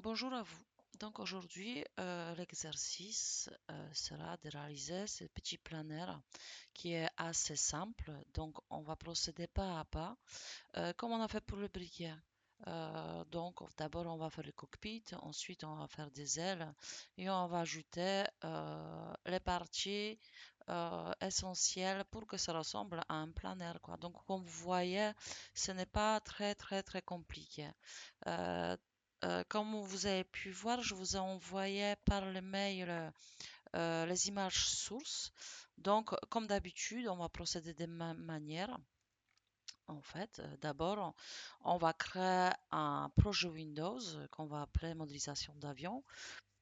Bonjour à vous. Donc aujourd'hui, l'exercice sera de réaliser ce petit planaire qui est assez simple. Donc on va procéder pas à pas, comme on a fait pour le briquet. Donc d'abord on va faire le cockpit, ensuite on va faire des ailes et on va ajouter les parties essentielles pour que ça ressemble à un planaire, quoi. Donc comme vous voyez, ce n'est pas très compliqué. Euh, Comme vous avez pu voir, je vous ai envoyé par le mail les images sources. Donc, comme d'habitude, on va procéder de la même manière. En fait, d'abord, on va créer un projet Windows qu'on va appeler modélisation d'avion.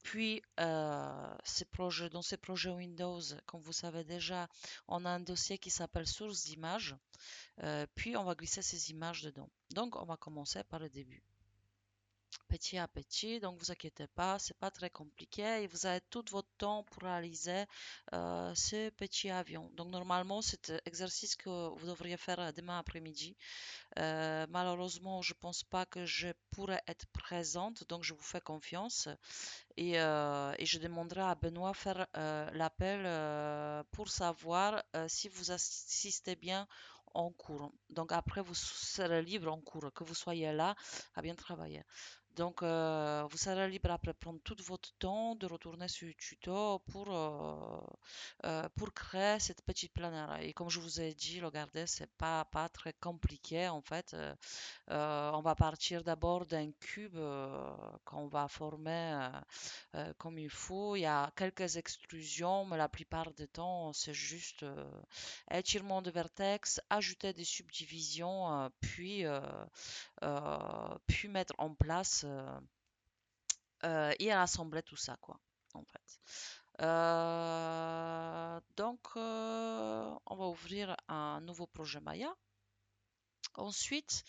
Puis, dans ces projets Windows, comme vous savez déjà, on a un dossier qui s'appelle source d'images. Puis, on va glisser ces images dedans. Donc, on va commencer par le début petit à petit. Donc, vous inquiétez pas, c'est pas très compliqué et vous avez tout votre temps pour réaliser ce petit avion. Donc, normalement, c'est un exercice que vous devriez faire demain après-midi. Malheureusement, je pense pas que je pourrai être présente, donc je vous fais confiance et je demanderai à Benoît faire l'appel pour savoir si vous assistez bien en cours. Donc après, vous serez libre en cours, que vous soyez là à bien travailler. Donc, vous serez libre après prendre tout votre temps de retourner sur le tuto pour créer cette petite planaire. Et comme je vous ai dit, regardez, c'est pas très compliqué en fait. On va partir d'abord d'un cube qu'on va former comme il faut. Il y a quelques extrusions, mais la plupart du temps, c'est juste étirement de vertex, ajouter des subdivisions, puis mettre en place et rassembler tout ça, quoi, en fait. On va ouvrir un nouveau projet Maya. Ensuite,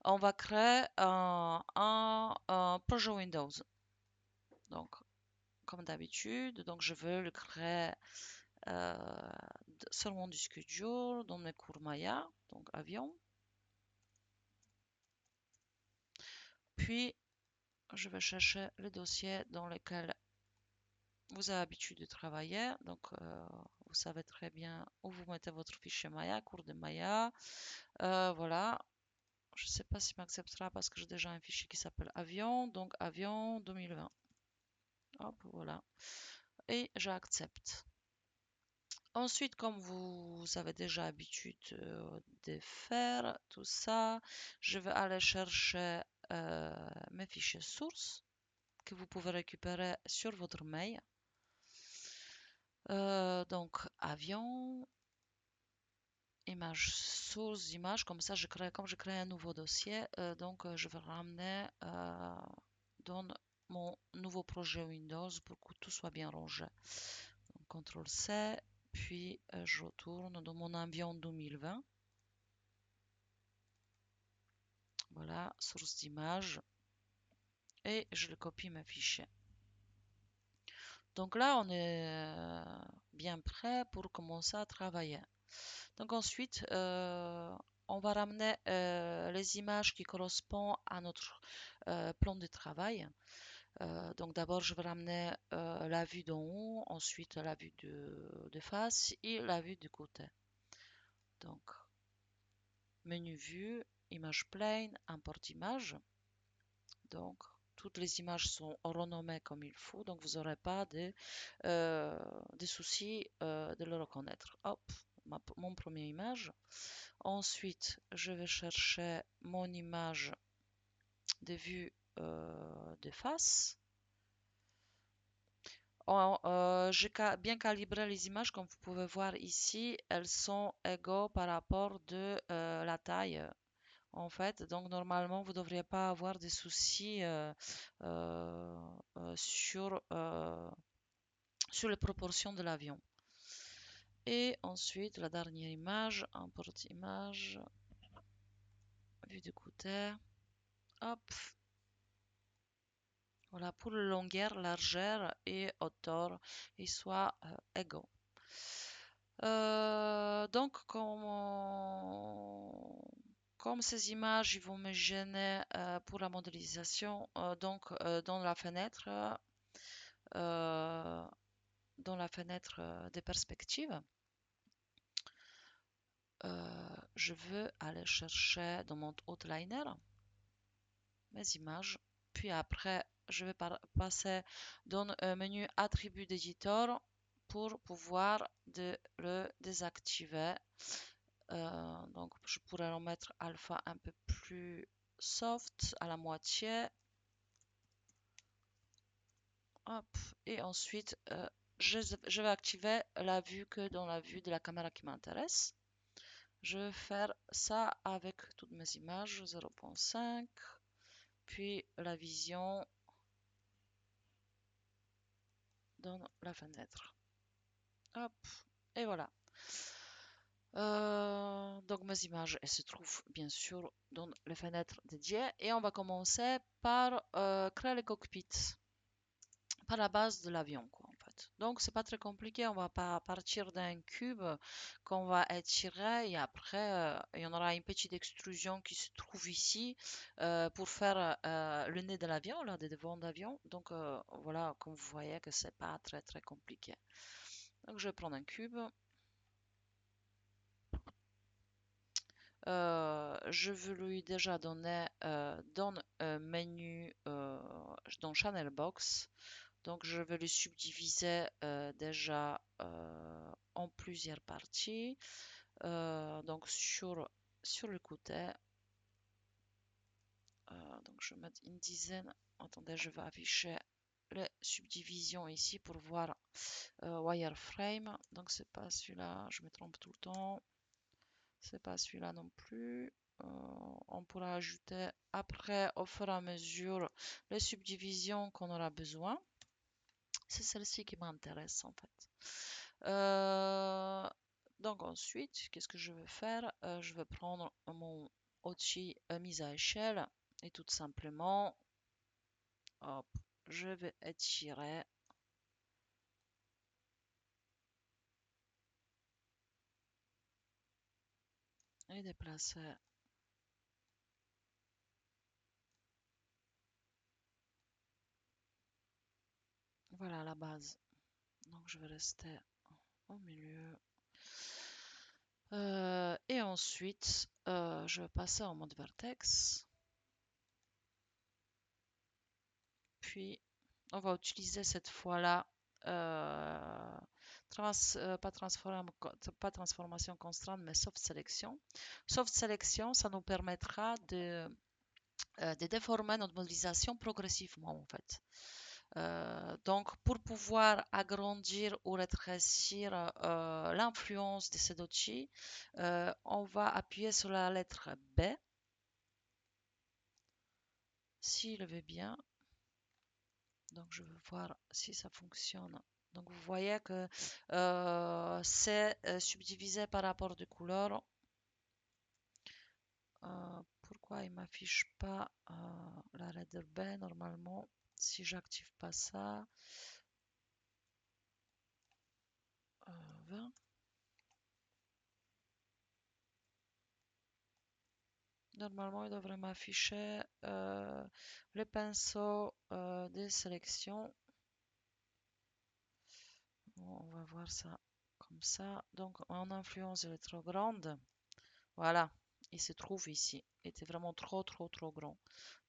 on va créer un projet Windows. Donc, comme d'habitude, donc je veux le créer euh, seulement du schedule dans mes cours Maya, donc avion. Puis, je vais chercher le dossier dans lequel vous avez l'habitude de travailler. Donc, vous savez très bien où vous mettez votre fichier Maya, cours de Maya. Voilà. Je ne sais pas s'il m'acceptera parce que j'ai déjà un fichier qui s'appelle avion. Donc, avion 2020. Hop, voilà. Et j'accepte. Ensuite, comme vous avez déjà l'habitude de faire tout ça, je vais aller chercher mes fichiers sources que vous pouvez récupérer sur votre mail. Donc, avion, image source, image, comme ça, comme je crée un nouveau dossier, je vais ramener dans mon nouveau projet Windows pour que tout soit bien rangé. Donc, CTRL C, puis je retourne dans mon avion 2020. Voilà, source d'image. Et je le copie mes fichiers. Donc là, on est bien prêt pour commencer à travailler. Donc ensuite, on va ramener les images qui correspondent à notre plan de travail. Donc d'abord, je vais ramener la vue d'en haut, ensuite la vue de face et la vue du côté. Donc, menu vue, image plane, import image. Donc, toutes les images sont renommées comme il faut, donc vous n'aurez pas de soucis de le reconnaître. Hop, mon première image. Ensuite, je vais chercher mon image de vue de face. J'ai bien calibré les images, comme vous pouvez voir ici, elles sont égaux par rapport de la taille en fait. Donc normalement, vous ne devriez pas avoir de soucis sur les proportions de l'avion. Et ensuite, la dernière image, import image, vue du côté. Hop. Voilà, pour le longueur, largeur et hauteur, ils soient égaux. Donc, comme ces images, ils vont me gêner pour la modélisation, dans la fenêtre, euh, des perspectives, je veux aller chercher dans mon outliner mes images. Puis après, je vais passer dans le menu attributs d'éditeur pour pouvoir le désactiver. Donc, je pourrais en mettre alpha un peu plus soft, à la moitié. Hop. Et ensuite, je vais activer la vue que dans la vue de la caméra qui m'intéresse. Je vais faire ça avec toutes mes images 0.5, puis la vision dans la fenêtre. Hop, et voilà. Donc mes images, elles se trouvent bien sûr dans les fenêtres dédiées. Et on va commencer par créer le cockpit, par la base de l'avion, quoi, en fait. Donc c'est pas très compliqué, on va pas partir d'un cube qu'on va étirer et après il y en aura une petite extrusion qui se trouve ici pour faire le nez de l'avion, là, des devants d'avion. Donc voilà, comme vous voyez que c'est pas très très compliqué. Donc je vais prendre un cube. Je veux lui déjà donner dans menu, dans Channel Box. Donc je vais le subdiviser déjà en plusieurs parties. Donc sur le côté, donc je vais mettre une dizaine. Attendez, je vais afficher les subdivisions ici pour voir wireframe. Donc c'est pas celui-là, je me trompe tout le temps. C'est pas celui-là non plus. On pourra ajouter après au fur et à mesure les subdivisions qu'on aura besoin. C'est celle-ci qui m'intéresse en fait. Euh, donc ensuite, qu'est-ce que je vais faire? Je vais prendre mon outil mise à échelle et tout simplement, hop, je vais étirer et déplacer. Voilà la base. Donc je vais rester au milieu. Et ensuite, je vais passer en mode vertex. Puis, on va utiliser cette fois-là pas transformation constante, mais soft sélection. Soft sélection, ça nous permettra de déformer notre modélisation progressivement, en fait. Donc, pour pouvoir agrandir ou rétrécir l'influence de cet outil, on va appuyer sur la lettre B, s'il veut bien. Donc, je veux voir si ça fonctionne. Donc, vous voyez que c'est subdivisé par rapport de couleur. Pourquoi il m'affiche pas la lettre B normalement si j'active pas ça? 20. Normalement, il devrait m'afficher le pinceau de sélection. On va voir ça comme ça. Donc, mon influence est trop grande. Voilà, il se trouve ici. Il était vraiment trop grand.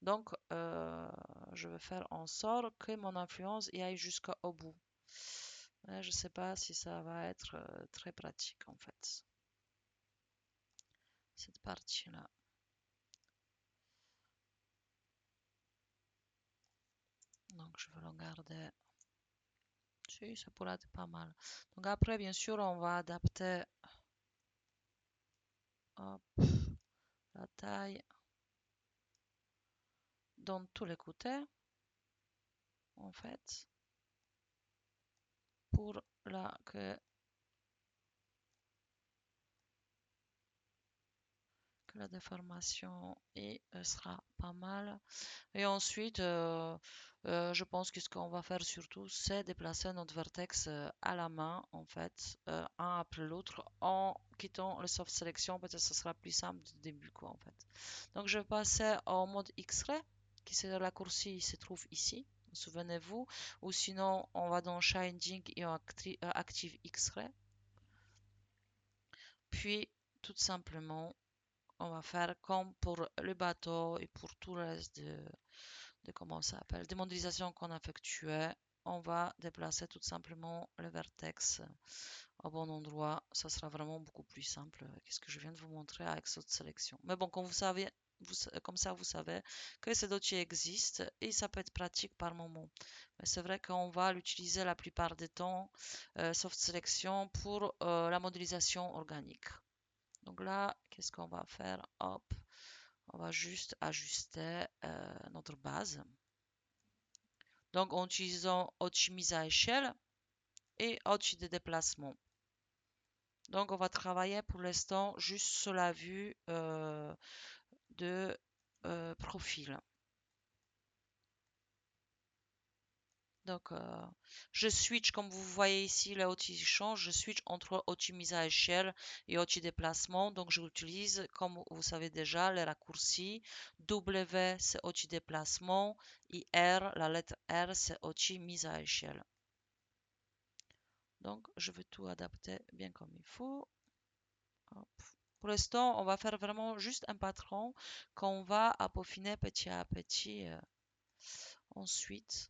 Donc, je vais faire en sorte que mon influence y aille jusqu'au bout. Mais je ne sais pas si ça va être très pratique en fait. Cette partie-là. Donc, je vais le garder. Si, ça pourrait être pas mal. Donc, après, bien sûr, on va adapter hop, la taille dans tous les côtés, en fait, pour là que la déformation sera pas mal. Et ensuite, Je pense que ce qu'on va faire surtout, c'est déplacer notre vertex à la main, en fait, un après l'autre, en quittant le soft selection. Peut-être que ce sera plus simple du début, quoi, en fait. Donc, je vais passer en mode X-ray, qui c'est raccourci, il se trouve ici. Souvenez-vous. Ou sinon, on va dans Shading et on active X-ray. Puis, tout simplement, on va faire comme pour le bateau et pour tout le reste de comment ça s'appelle, des modélisations qu'on effectuait. On va déplacer tout simplement le vertex au bon endroit. Ça sera vraiment beaucoup plus simple que ce que je viens de vous montrer avec cette sélection. Mais bon, comme vous savez, comme ça, vous savez que cet outil existe et ça peut être pratique par moment. Mais c'est vrai qu'on va l'utiliser la plupart des temps, soft sélection, pour la modélisation organique. Donc là, qu'est-ce qu'on va faire? Hop, on va juste ajuster notre base. Donc en utilisant outil mise à échelle et outil de déplacement. Donc on va travailler pour l'instant juste sur la vue de profil. Donc je switch, comme vous voyez ici, l'outil change, je switch entre outil mise à échelle et outil déplacement. Donc j'utilise, comme vous savez déjà, les raccourcis. W c'est outil déplacement et R, la lettre R c'est outil mise à échelle. Donc je vais tout adapter bien comme il faut. Hop. Pour l'instant, on va faire vraiment juste un patron qu'on va peaufiner petit à petit ensuite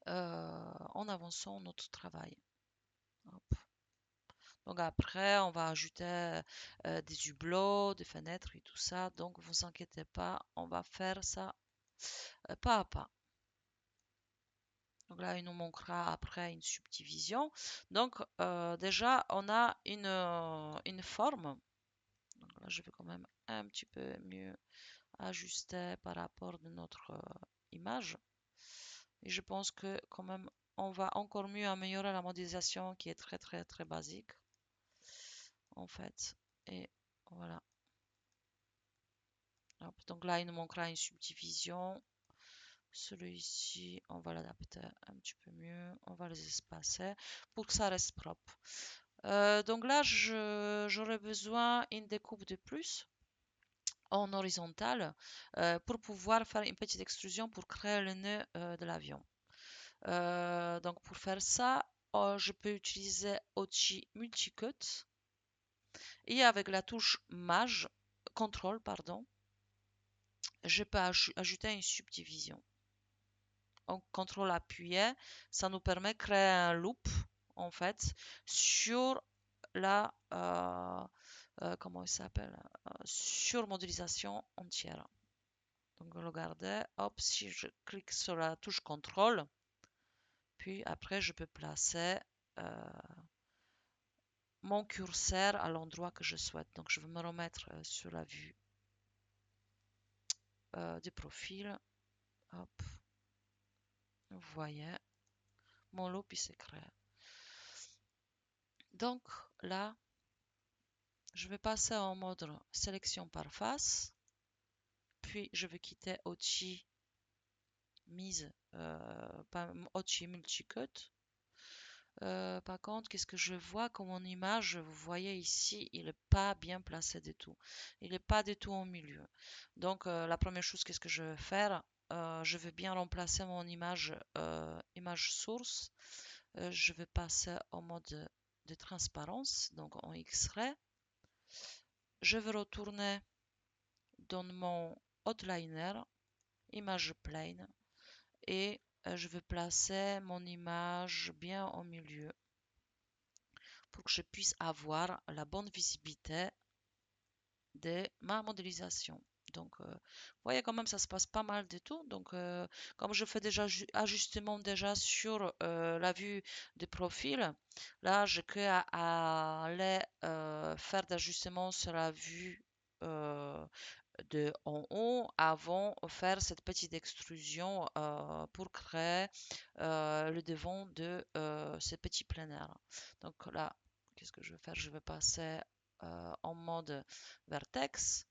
en avançant notre travail. Hop. Donc après, on va ajouter des hublots, des fenêtres et tout ça. Donc vous inquiétez pas, on va faire ça pas à pas. Donc là, il nous manquera après une subdivision. Donc déjà, on a une forme. Donc là, je vais quand même un petit peu mieux ajuster par rapport de notre image. Et je pense que quand même, on va encore mieux améliorer la modélisation qui est très très très basique en fait. Et voilà. Hop, donc là, il nous manquera une subdivision. Celui-ci, on va l'adapter un petit peu mieux. On va les espacer pour que ça reste propre. Donc là, j'aurais besoin d'une découpe de plus en horizontal pour pouvoir faire une petite extrusion pour créer le nœud de l'avion. Donc pour faire ça, je peux utiliser outil multicut et avec la touche Maj, contrôle, pardon, je peux ajouter une subdivision. Donc contrôle appuyé, ça nous permet de créer un loop en fait sur la comment il s'appelle sur modélisation entière. Donc regardez, hop, si je clique sur la touche contrôle, puis après je peux placer mon curseur à l'endroit que je souhaite. Donc je vais me remettre sur la vue du profil. Hop, vous voyez, mon loop il s'est créé. Donc là, je vais passer en mode sélection par face. Puis je vais quitter outil mise, outil multicut. Par contre, qu'est-ce que je vois comme mon image? Vous voyez ici, il n'est pas bien placé du tout. Il n'est pas du tout au milieu. Donc, la première chose, qu'est-ce que je vais faire? Je vais bien remplacer mon image, image source. Je vais passer en mode de transparence, donc en X-ray. Je vais retourner dans mon outliner, image plane, et je vais placer mon image bien au milieu pour que je puisse avoir la bonne visibilité de ma modélisation. Donc, vous voyez quand même, ça se passe pas mal du tout. Donc, comme je fais déjà ajustement déjà sur la vue de profil, là, je que à aller faire d'ajustement sur la vue de en haut avant de faire cette petite extrusion pour créer le devant de ce petit plein air. Donc là, qu'est-ce que je vais faire? Je vais passer en mode vertex.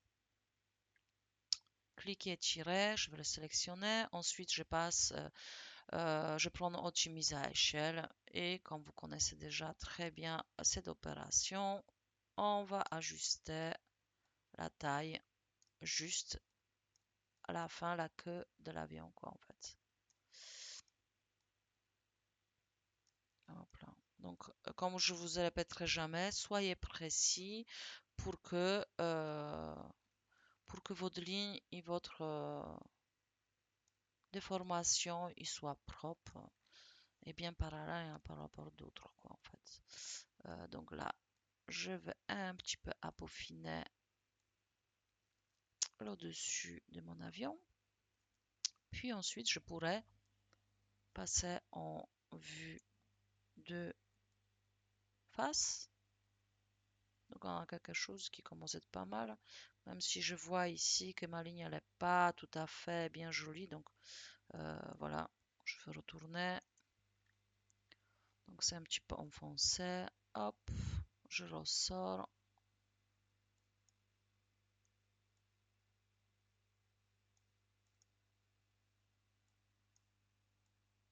cliquer, tirer, je vais le sélectionner. Ensuite, je passe, je prends optimiser à échelle et comme vous connaissez déjà très bien cette opération, on va ajuster la taille juste à la fin, la queue de l'avion, quoi, en fait. Hop là. Donc, comme je vous répéterai jamais, soyez précis pour que, euh, pour que votre ligne et votre déformation y soient propres et bien parallèles par rapport à d'autres, quoi, en fait. Donc là, je vais un petit peu peaufiner le dessus de mon avion. Puis ensuite, je pourrais passer en vue de face. Donc on a quelque chose qui commence à être pas mal. Même si je vois ici que ma ligne elle n'est pas tout à fait bien jolie. Donc voilà, je vais retourner. Donc c'est un petit peu enfoncé. Hop, je ressors.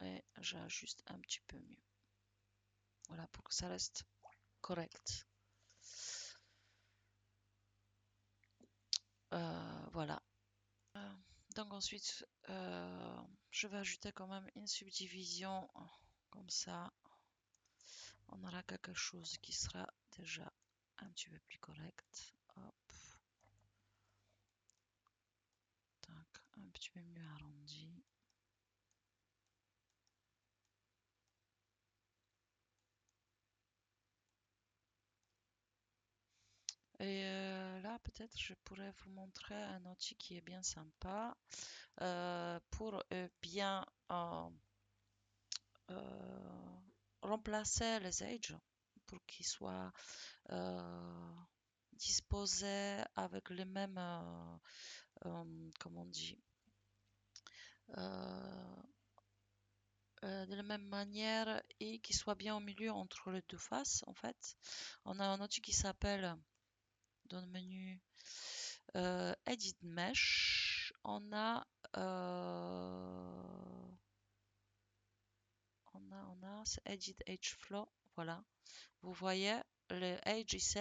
Et j'ajuste un petit peu mieux. Voilà, pour que ça reste correct. Voilà. Donc ensuite, je vais ajouter quand même une subdivision. Comme ça, on aura quelque chose qui sera déjà un petit peu plus correct. Hop. Tac, un petit peu mieux arrondi. Et là, peut-être, je pourrais vous montrer un outil qui est bien sympa pour bien remplacer les edges pour qu'ils soient disposés avec les mêmes, comment on dit, de la même manière et qu'ils soient bien au milieu entre les deux faces en fait. On a un outil qui s'appelle dans le menu Edit Mesh. C'est Edit Edge Flow. Voilà. Vous voyez, le Edge ici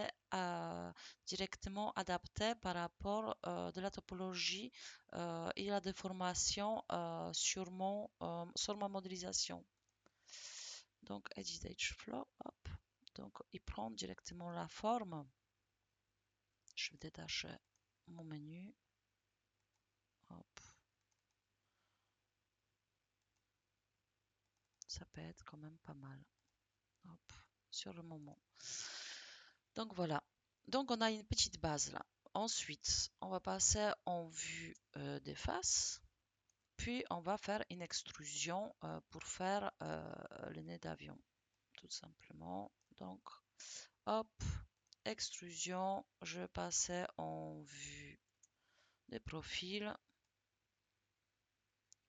directement adapté par rapport de la topologie et la déformation sur ma modélisation. Donc, Edit Edge Flow, hop. Donc, il prend directement la forme. Je vais détacher mon menu. Hop. Ça peut être quand même pas mal. Hop. Sur le moment. Donc voilà. Donc on a une petite base là. Ensuite, on va passer en vue des faces. Puis on va faire une extrusion pour faire le nez d'avion. Tout simplement. Donc, hop, extrusion. Je passais en vue des profils.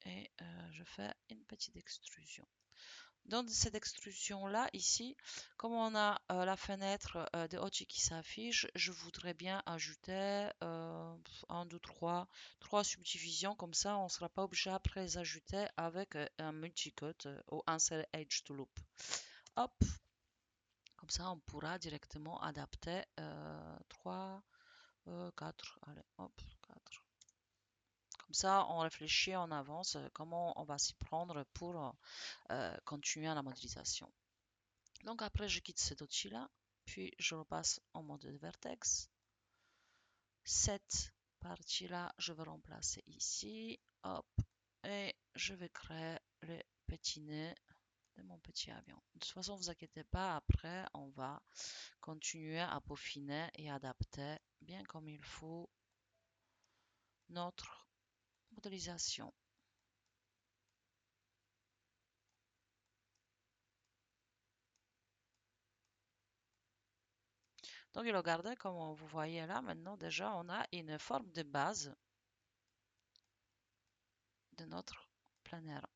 Et je fais une petite extrusion. Dans cette extrusion-là, ici, comme on a la fenêtre de Hochi qui s'affiche, je voudrais bien ajouter 1, 2, 3 subdivisions. Comme ça, on ne sera pas obligé après les ajouter avec un multicut ou un seul edge to loop. Hop, comme ça, on pourra directement adapter 3, 4, allez, hop, 4. Comme ça, on réfléchit en avance comment on va s'y prendre pour continuer à la modélisation. Donc après, je quitte cet outil-là, puis je repasse en mode de vertex. Cette partie-là, je vais remplacer ici. Hop, et je vais créer le petit nez de mon petit avion. De toute façon, ne vous inquiétez pas, après, on va continuer à peaufiner et adapter bien comme il faut notre modélisation. Donc, regardez, comme vous voyez là, maintenant déjà, on a une forme de base de notre planaire.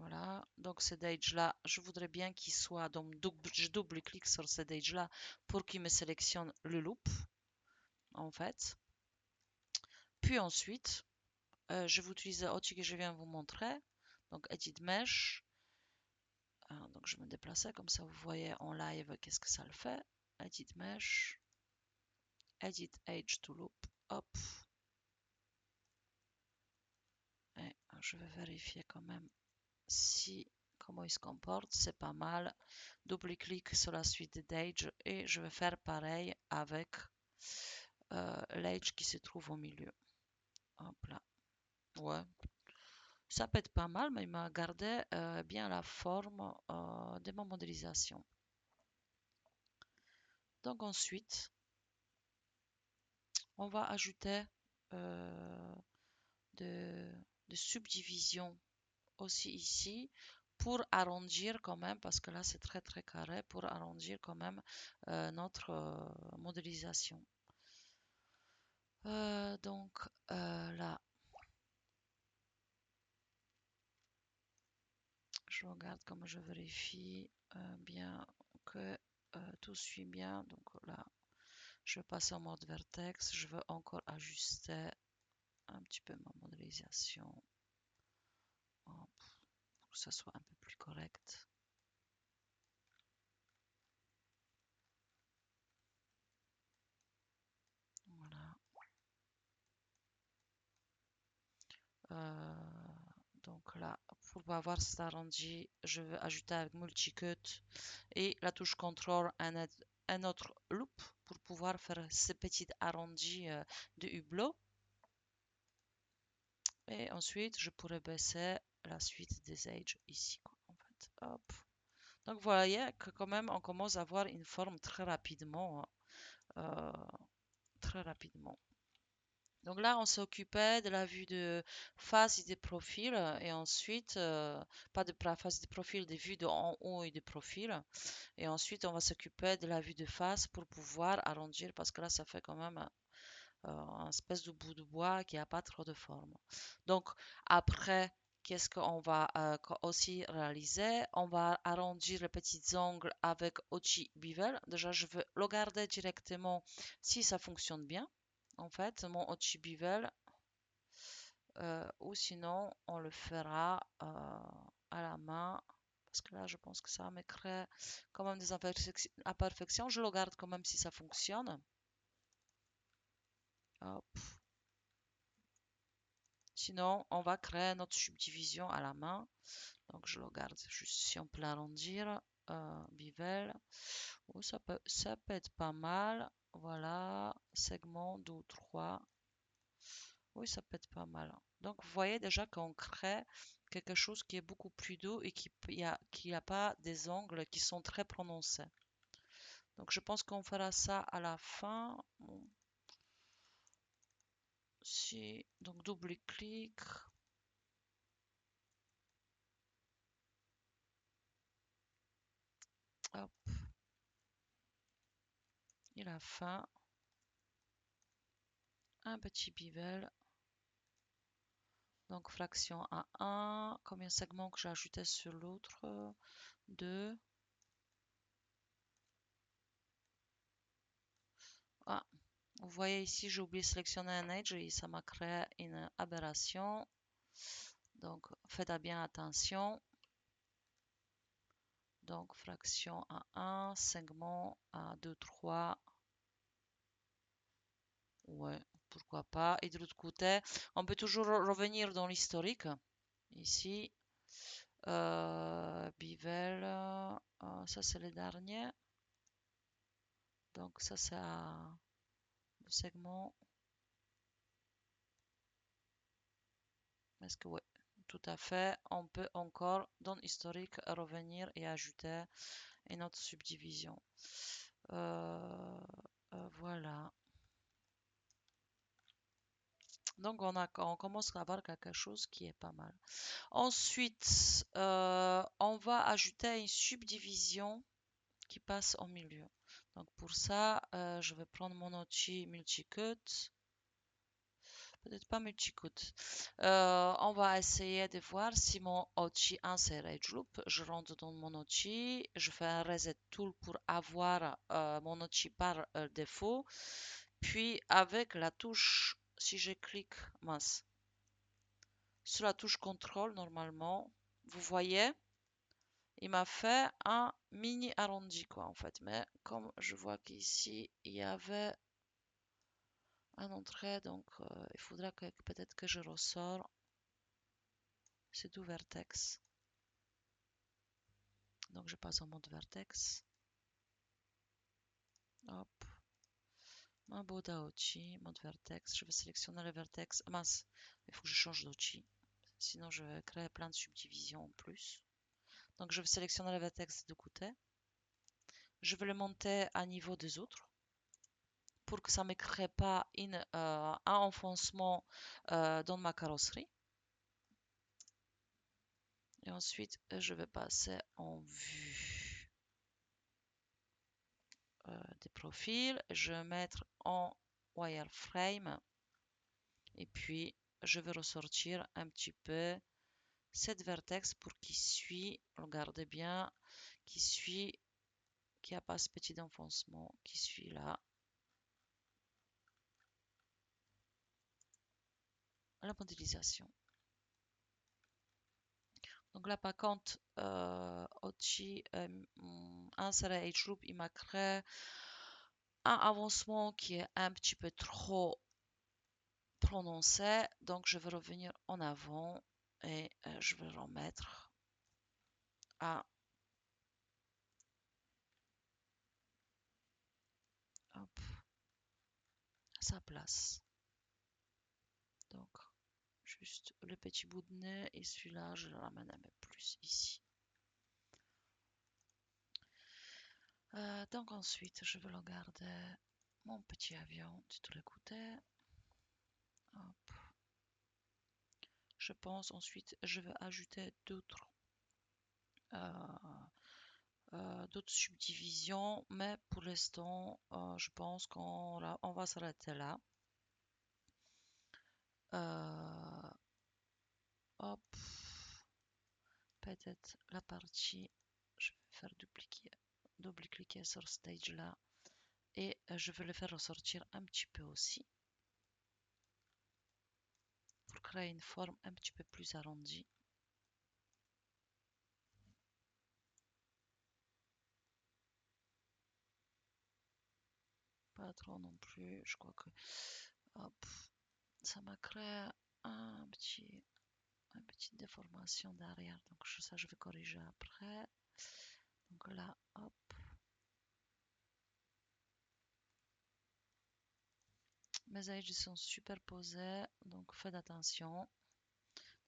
Voilà, donc cet edge-là, je voudrais bien qu'il soit, donc je double-clique sur cet edge-là pour qu'il me sélectionne le loop, en fait. Puis ensuite, je vais utiliser l'outil que je viens de vous montrer, donc Edit Mesh. Donc je me déplaçais, comme ça vous voyez en live qu'est-ce que ça le fait. Edit Mesh, Edit Edge to Loop, hop. Et je vais vérifier quand même si comment il se comporte, c'est pas mal. Double-clic sur la suite d'Edge et je vais faire pareil avec l'Edge qui se trouve au milieu. Hop là. Ouais, ça peut être pas mal, mais il m'a gardé bien la forme de ma modélisation. Donc ensuite, on va ajouter euh, de, de subdivisions aussi ici pour arrondir quand même, parce que là c'est très très carré, pour arrondir quand même notre modélisation. Donc là, je regarde comme je vérifie bien que tout suit bien. Donc là, je passe en mode vertex. Je veux encore ajuster un petit peu ma modélisation pour que ça soit un peu plus correct. Voilà. Donc là, pour avoir cet arrondi, je vais ajouter avec multicut et la touche contrôle un autre loop pour pouvoir faire ce petit arrondi de hublot. Et ensuite, je pourrais baisser la suite des edges ici, quoi, en fait. Hop. Donc, vous voyez que quand même, on commence à avoir une forme très rapidement. euh, très rapidement. Donc là, on s'occupait de la vue de face et des profils. Et ensuite, pas de face de profil, des vues de en haut et de profil. Et ensuite, on va s'occuper de la vue de face pour pouvoir arrondir, parce que là, ça fait quand même un espèce de bout de bois qui n'a pas trop de forme. Donc, après, qu'est-ce qu'on va aussi réaliser? On va arrondir les petits angles avec Ochi Bevel. Déjà, je veux le garder directement si ça fonctionne bien. En fait, mon Ochi Bevel, ou sinon, on le fera à la main. Parce que là, je pense que ça me crée quand même des imperfections. Je le garde quand même si ça fonctionne. Hop. Sinon, on va créer notre subdivision à la main. Donc, je le garde juste si on peut l'arrondir. Bevel. Oh, ça peut être pas mal. Voilà. Segment 2 ou 3. Oui, ça peut être pas mal. Donc, vous voyez déjà qu'on crée quelque chose qui est beaucoup plus doux et qui a pas des angles qui sont très prononcés. Donc, je pense qu'on fera ça à la fin. Bon. Si, donc, double-clic. Hop, et la fin. Un petit bevel. Donc, fraction à 1. Combien de segments que j'ai ajouté sur l'autre? 2. Ah, vous voyez ici, j'ai oublié de sélectionner un edge et ça m'a créé une aberration. Donc, faites bien attention. Donc, fraction à 1, segment à 2, 3. Ouais, pourquoi pas. Et de l'autre côté, on peut toujours revenir dans l'historique. Ici, bevel, ça c'est le dernier. Donc, ça c'est le segment. Est-ce que oui, tout à fait. On peut encore, dans historique, revenir et ajouter une autre subdivision. Voilà. Donc, on commence à avoir quelque chose qui est pas mal. Ensuite, on va ajouter une subdivision qui passe au milieu. Donc, pour ça, je vais prendre mon outil multicut. Peut-être pas multicoute. On va essayer de voir si mon outil insère Edge Loop. Je rentre dans mon outil, je fais un reset tool pour avoir mon outil par défaut. Puis avec la touche, si je clique, mince, sur la touche contrôle normalement, vous voyez, il m'a fait un mini arrondi quoi en fait. Mais comme je vois qu'ici il y avait un entrée, donc il faudra que peut-être que je ressors. C'est tout vertex. Donc je passe en mode vertex. Hop. Un beau d'outil, mode vertex. Je vais sélectionner le vertex. Ah, mince, il faut que je change d'outil. Sinon je vais créer plein de subdivisions en plus. Donc je vais sélectionner le vertex de côté. Je vais le monter à niveau des autres pour que ça ne me crée pas un enfoncement dans ma carrosserie. Et ensuite, je vais passer en vue des profils. Je vais mettre en wireframe. Et puis, je vais ressortir un petit peu cette vertex pour qu'il suit, regardez bien, qui n'y a pas ce petit enfoncement, qui suit là. La modélisation. Donc là, par contre, outil insérer Edge Loop, il m'a créé un avancement qui est un petit peu trop prononcé. Donc, je vais revenir en avant et je vais le remettre à, hop, à sa place. Donc, juste le petit bout de nez et celui-là, je le ramène un peu plus ici. Donc ensuite, je vais regarder mon petit avion de tous les côtés. Hop. Je pense ensuite, je vais ajouter d'autres subdivisions, mais pour l'instant, je pense qu'on va s'arrêter là. Hop, peut-être la partie, je vais faire double-cliquer sur stage là et je vais le faire ressortir un petit peu aussi pour créer une forme un petit peu plus arrondie. Pas trop non plus, je crois que hop, ça m'a créé un une petite déformation derrière, donc ça je vais corriger après. Donc là, hop. Mes edges sont superposés, donc faites attention.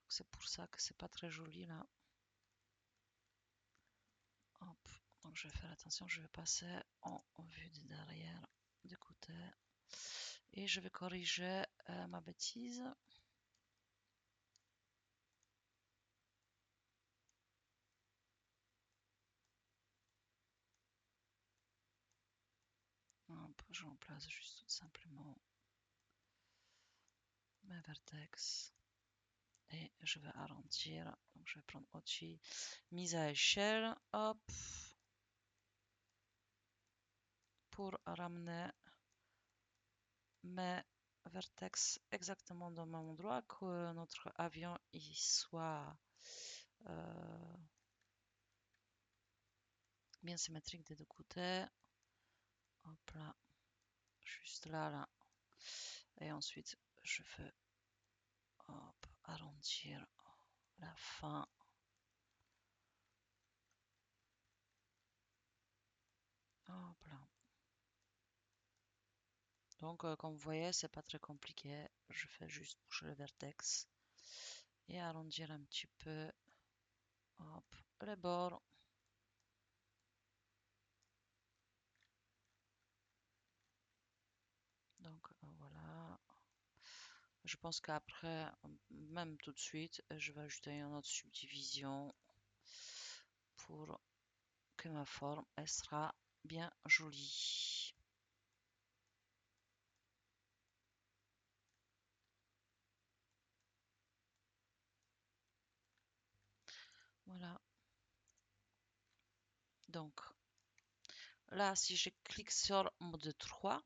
C'est pour ça que c'est pas très joli là. Hop. Donc je vais faire attention, je vais passer en vue de derrière, de côté. Et je vais corriger ma bêtise. Hop, je remplace juste tout simplement mes vertex. Et je vais arrondir. Donc je vais prendre outil, mise à échelle. Hop. Pour ramener mes vertex exactement dans le même endroit, que notre avion y soit bien symétrique des deux côtés. Hop là, juste là, là. Et ensuite, je fais hop, arrondir la fin. Hop là. Donc, comme vous voyez, c'est pas très compliqué. Je fais juste bouger le vertex et arrondir un petit peu. Hop, les bords. Donc, voilà. Je pense qu'après, même tout de suite, je vais ajouter une autre subdivision pour que ma forme elle sera bien jolie. Voilà. Donc là, si je clique sur mode 3,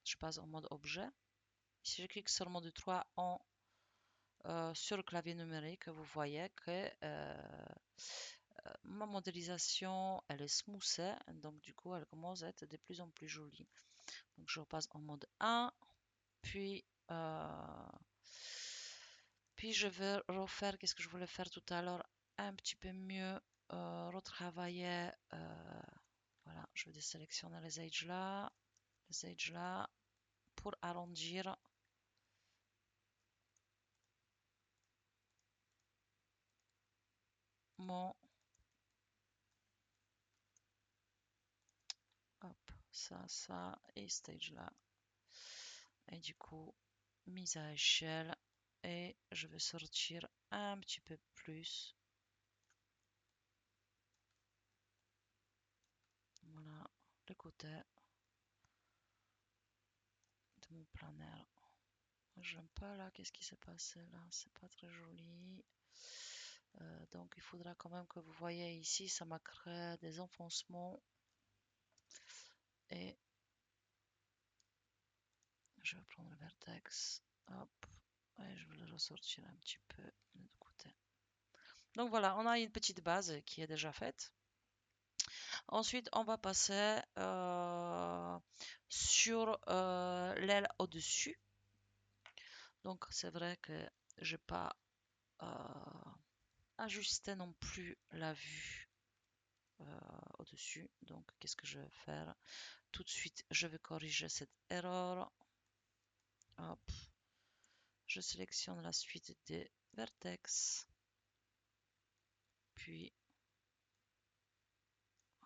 je passe en mode objet. Si je clique sur mode 3 sur le clavier numérique, vous voyez que ma modélisation, elle est smoothée. Donc du coup, elle commence à être de plus en plus jolie. Donc je repasse en mode 1. Puis, puis je vais refaire, qu'est-ce que je voulais faire tout à l'heure, un petit peu mieux, retravailler. Voilà, je vais désélectionner les edges là, pour arrondir mon, hop, ça, et stage là. Et du coup, mise à échelle, et je vais sortir un petit peu plus. Voilà, le côté de mon planeur. J'aime pas là, qu'est-ce qui s'est passé là? C'est pas très joli. Donc il faudra quand même que vous voyez ici, ça m'a créé des enfoncements. Et je vais prendre le vertex. Hop. Et je vais le ressortir un petit peu de l'autre côté. Donc voilà, on a une petite base qui est déjà faite. Ensuite, on va passer sur l'aile au-dessus. Donc c'est vrai que je n'ai pas ajusté non plus la vue au-dessus. Donc qu'est-ce que je vais faire? Tout de suite, je vais corriger cette erreur. Hop. Je sélectionne la suite des vertex. Puis,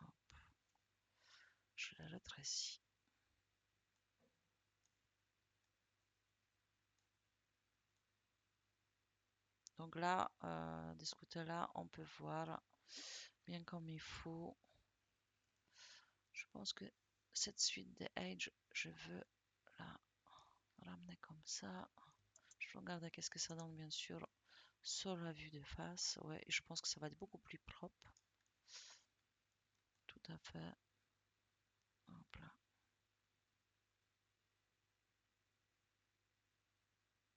hop, je les rétrécis. Donc là, de ce côté-là, on peut voir bien comme il faut. Je pense que cette suite des edge, je veux la ramener comme ça. Je vais regarder qu'est-ce que ça donne, bien sûr, sur la vue de face. Ouais, et je pense que ça va être beaucoup plus propre. Tout à fait. Hop là.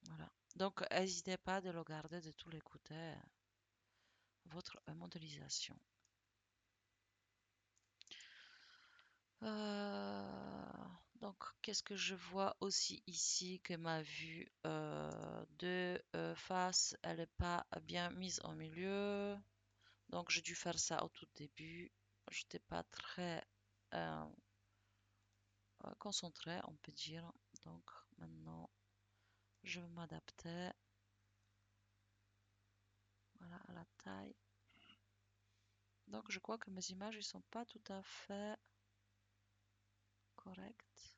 Voilà. Donc, n'hésitez pas de regarder de tous les côtés votre modélisation. Donc, qu'est-ce que je vois aussi ici que ma vue de face, elle n'est pas bien mise au milieu. Donc, j'ai dû faire ça au tout début. Je n'étais pas très concentrée, on peut dire. Donc, maintenant, je vais m'adapter. Voilà, à la taille. Donc, je crois que mes images ne sont pas tout à fait correctes.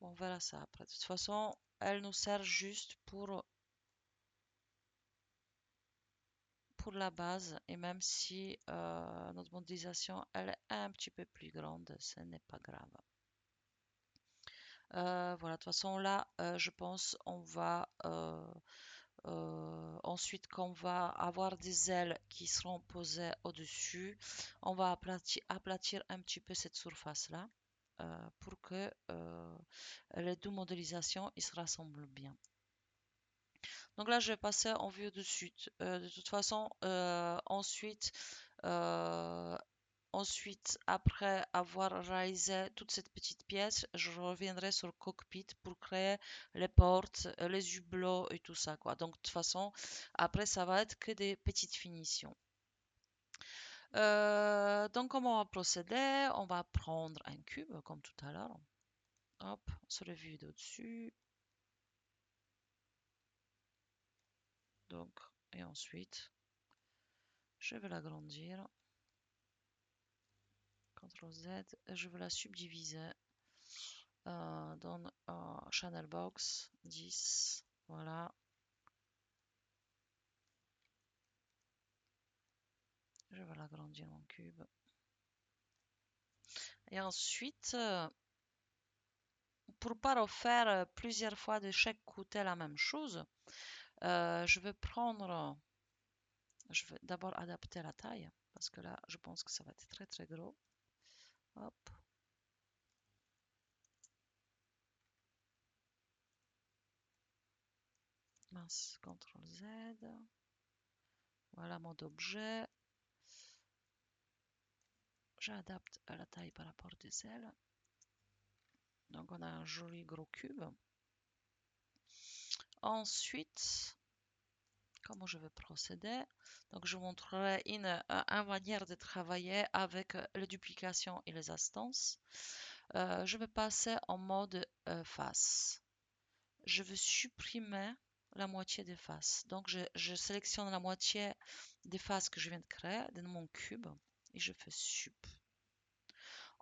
Bon, on verra ça après. De toute façon, elles nous servent juste pour la base. Et même si notre modélisation elle est un petit peu plus grande, ce n'est pas grave. Voilà, de toute façon là, je pense on va ensuite qu'on va avoir des ailes qui seront posées au-dessus, on va aplatir un petit peu cette surface-là pour que les deux modélisations ils se rassemblent bien. Donc là, je vais passer en vue de suite. De toute façon, euh, ensuite, après avoir réalisé toute cette petite pièce, je reviendrai sur le cockpit pour créer les portes, les hublots et tout ça, quoi. Donc, de toute façon, après, ça va être que des petites finitions. Donc, comment on va procéder? On va prendre un cube, comme tout à l'heure. Hop, sur le vue d'au-dessus. Donc, et ensuite, je vais l'agrandir. CTRL Z, et je vais la subdiviser dans Channel Box 10. Voilà. Je vais l'agrandir en cube. Et ensuite, pour pas refaire plusieurs fois de chaque côté la même chose, je vais prendre Je vais d'abord adapter la taille parce que là, je pense que ça va être très très gros. Hop. Mince, CTRL Z. Voilà, mode objet. J'adapte la taille par rapport des ailes. Donc on a un joli gros cube. Ensuite, comment je vais procéder? Donc je vous montrerai une manière de travailler avec les duplications et les instances. Je vais passer en mode face. Je veux supprimer la moitié des faces. Donc je sélectionne la moitié des faces que je viens de créer dans mon cube et je fais sup.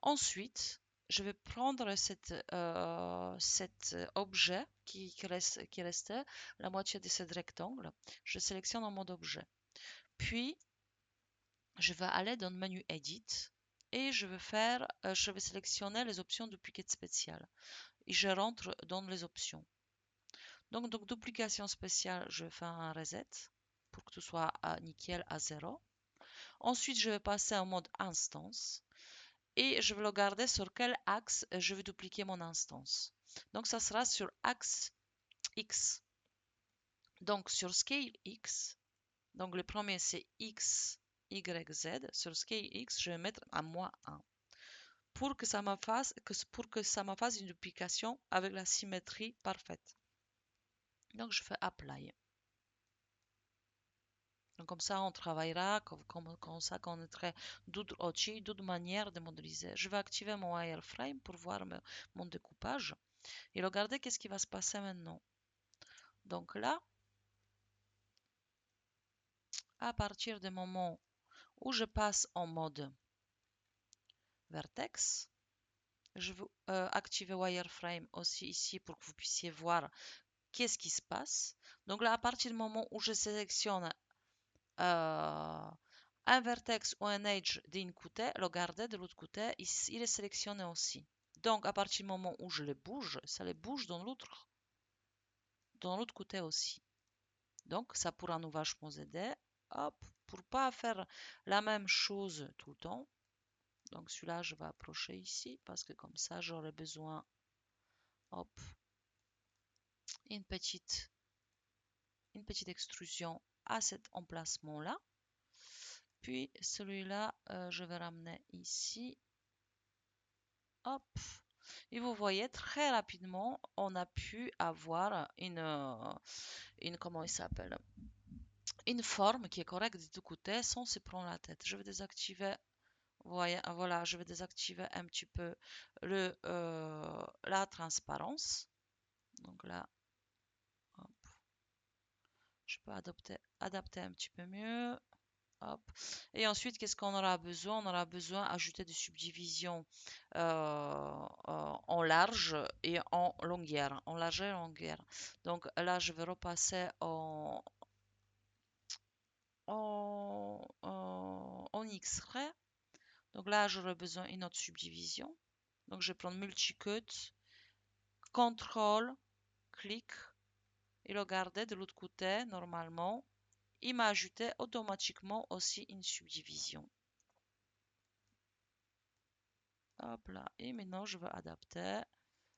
Ensuite, je vais prendre cet objet qui restait, la moitié de ce rectangle. Je sélectionne en mode objet. Puis, je vais aller dans le menu Edit et je vais sélectionner les options duplicate spécial. Et je rentre dans les options. Donc duplication spéciale, je vais faire un reset pour que tout soit nickel à 0. Ensuite, je vais passer en mode instance et je vais regarder sur quel axe je vais dupliquer mon instance. Donc ça sera sur axe X. Donc sur scale X, donc le premier c'est X, Y, Z. Sur scale X, je vais mettre à -1 pour que ça me fasse une duplication avec la symétrie parfaite. Donc je fais Apply. Donc comme ça, on travaillera comme ça, qu'on connaîtrait d'autres outils, d'autres manières de modéliser. Je vais activer mon wireframe pour voir mon découpage. Et regardez qu'est-ce qui va se passer maintenant. Donc là, à partir du moment où je passe en mode vertex, je vais activer wireframe aussi ici pour que vous puissiez voir qu'est-ce qui se passe. Donc là, à partir du moment où je sélectionne un vertex ou un edge d'un côté, regardez de l'autre côté, il est sélectionné aussi. Donc à partir du moment où je le bouge, ça le bouge dans l'autre côté aussi. Donc ça pourra nous vachement aider. Hop, pour pas faire la même chose tout le temps. Donc celui-là, je vais approcher ici parce que comme ça, j'aurai besoin, hop, une petite extrusion à cet emplacement-là. Puis celui-là, je vais ramener ici. Hop. Et vous voyez, très rapidement, on a pu avoir comment il s'appelle? Une forme qui est correcte des deux côtés sans se prendre la tête. Je vais désactiver, voilà, je vais désactiver un petit peu la transparence. Donc là, hop, je peux adapter un petit peu mieux. Hop. Et ensuite, qu'est-ce qu'on aura besoin? On aura besoin d'ajouter des subdivisions en large et en longueur. En largeur et en longueur. Donc là, je vais repasser en X-ray. Donc là, j'aurai besoin d'une autre subdivision. Donc je vais prendre multicut, contrôle, clic et regarder de l'autre côté, normalement, il m'a ajouté automatiquement aussi une subdivision. Hop là. Et maintenant, je vais adapter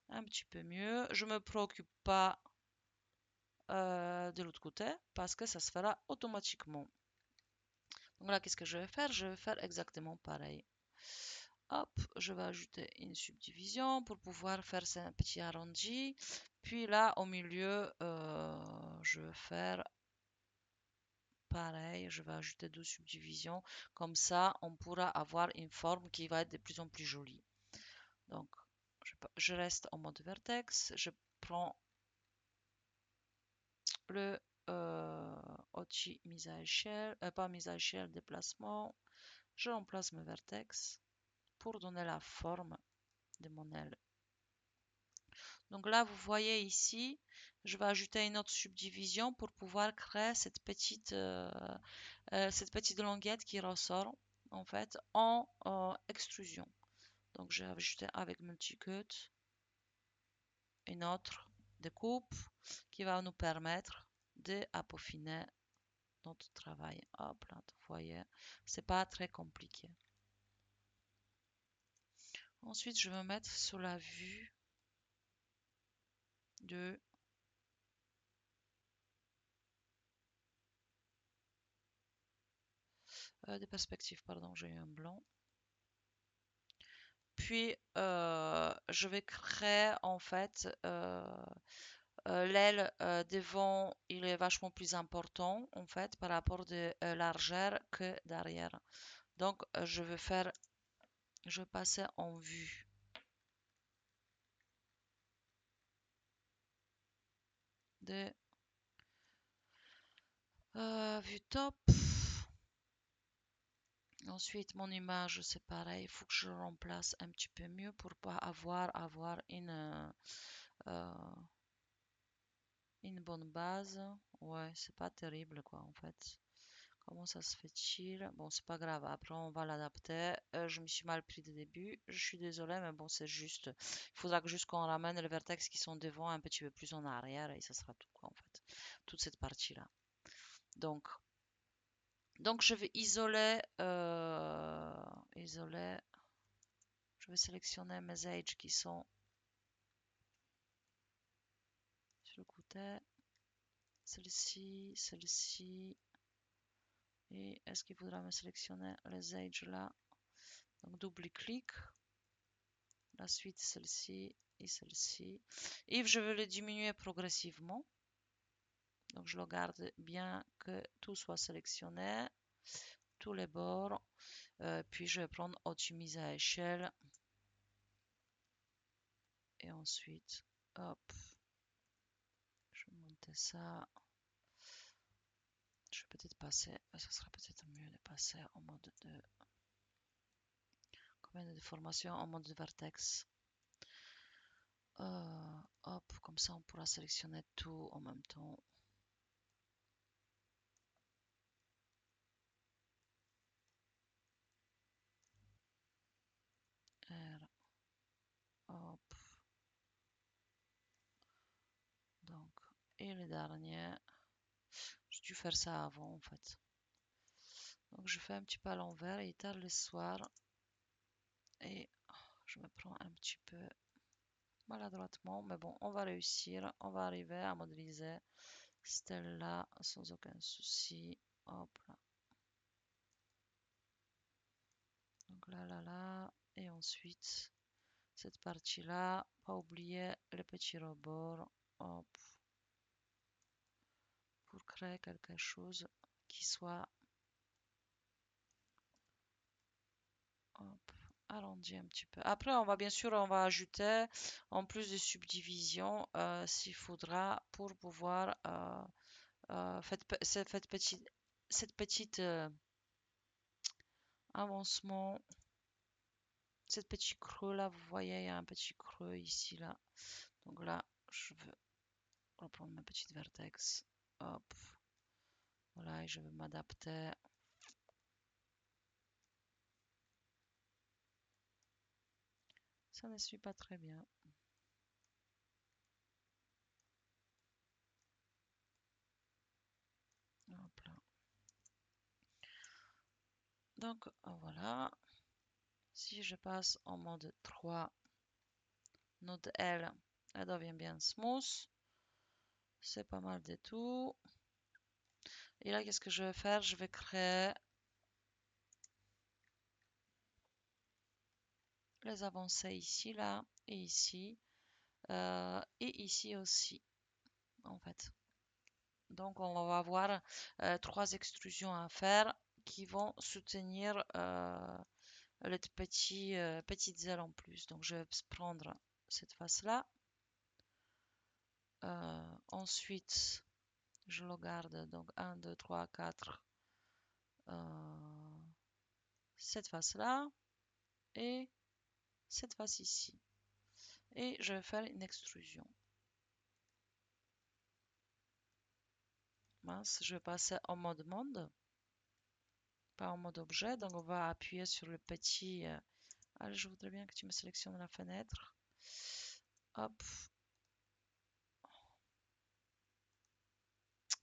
un petit peu mieux. Je ne me préoccupe pas de l'autre côté parce que ça se fera automatiquement. Donc là, qu'est-ce que je vais faire? Je vais faire exactement pareil. Hop, je vais ajouter une subdivision pour pouvoir faire un petit arrondi. Puis là, au milieu, je vais faire pareil. Je vais ajouter deux subdivisions. Comme ça, on pourra avoir une forme qui va être de plus en plus jolie. Donc, je reste en mode vertex. Je prends le outil mise à échelle, pas mise à échelle, déplacement. Je remplace mes vertex pour donner la forme de mon aile. Donc là, vous voyez ici, je vais ajouter une autre subdivision pour pouvoir créer cette petite languette qui ressort en fait en extrusion. Donc j'ai ajouté avec multicut une autre découpe qui va nous permettre de peaufiner notre travail. Hop là, vous voyez, c'est pas très compliqué. Ensuite, je vais me mettre sur la vue de des perspectives, pardon, j'ai eu un blanc. Puis, je vais créer en fait l'aile devant, il est vachement plus important en fait par rapport de largeur que derrière. Donc, je vais passer en vue de vue top. Ensuite, mon image, c'est pareil. Il faut que je le remplace un petit peu mieux pour pas avoir une bonne base. Ouais, c'est pas terrible, quoi, en fait. Comment ça se fait-il? Bon, c'est pas grave. Après, on va l'adapter. Je me suis mal pris dès début. Je suis désolée, mais bon, c'est juste. Il faudra que juste qu'on ramène les vertex qui sont devant un petit peu plus en arrière et ça sera tout, quoi, en fait. Toute cette partie-là. Donc, donc, je vais isoler. Je vais sélectionner mes edges qui sont sur le côté. Celle-ci, celle-ci. Et est-ce qu'il faudra me sélectionner les edges là? Donc, double-clic. La suite, celle-ci et celle-ci. Et je vais le diminuer progressivement. Donc, je le garde bien que tout soit sélectionné. Tous les bords. Puis, je vais prendre optimiser à échelle. Et ensuite, hop. Je vais monter ça. Je vais peut-être passer, ça sera peut-être mieux de passer en mode de commande de déformation en mode de vertex. Hop, comme ça on pourra sélectionner tout en même temps. R, hop. Donc, et le dernier, j'ai dû faire ça avant en fait. Donc je fais un petit peu à l'envers, il est tard le soir. Et je me prends un petit peu maladroitement, mais bon, on va réussir, on va arriver à modéliser celle-là sans aucun souci. Hop là. Donc là, là, là. Et ensuite, cette partie-là, pas oublier le petit rebord. Hop. Pour créer quelque chose qui soit hop, arrondi un petit peu. Après, on va bien sûr, on va ajouter en plus de subdivision s'il faudra pour pouvoir cette petite avancement, cette petit creux là, vous voyez, il y a un petit creux ici là. Donc là, je veux reprendre ma petite vertex. Hop. Voilà, et je vais m'adapter. Ça ne suit pas très bien. Hop là. Donc voilà. Si je passe en mode 3, notre L, elle devient bien smooth. C'est pas mal du tout. Et là, qu'est-ce que je vais faire? Je vais créer les avancées ici, là, et ici. Et ici aussi, en fait. Donc, on va avoir 3 extrusions à faire qui vont soutenir les petites ailes en plus. Donc, je vais prendre cette face-là. Ensuite, je le garde. Donc, 1, 2, 3, 4. Cette face-là. Et cette face ici. Et je vais faire une extrusion. Mince, je vais passer en mode monde, pas en mode objet. Donc on va appuyer sur le petit. Allez, je voudrais bien que tu me sélectionnes la fenêtre. Hop.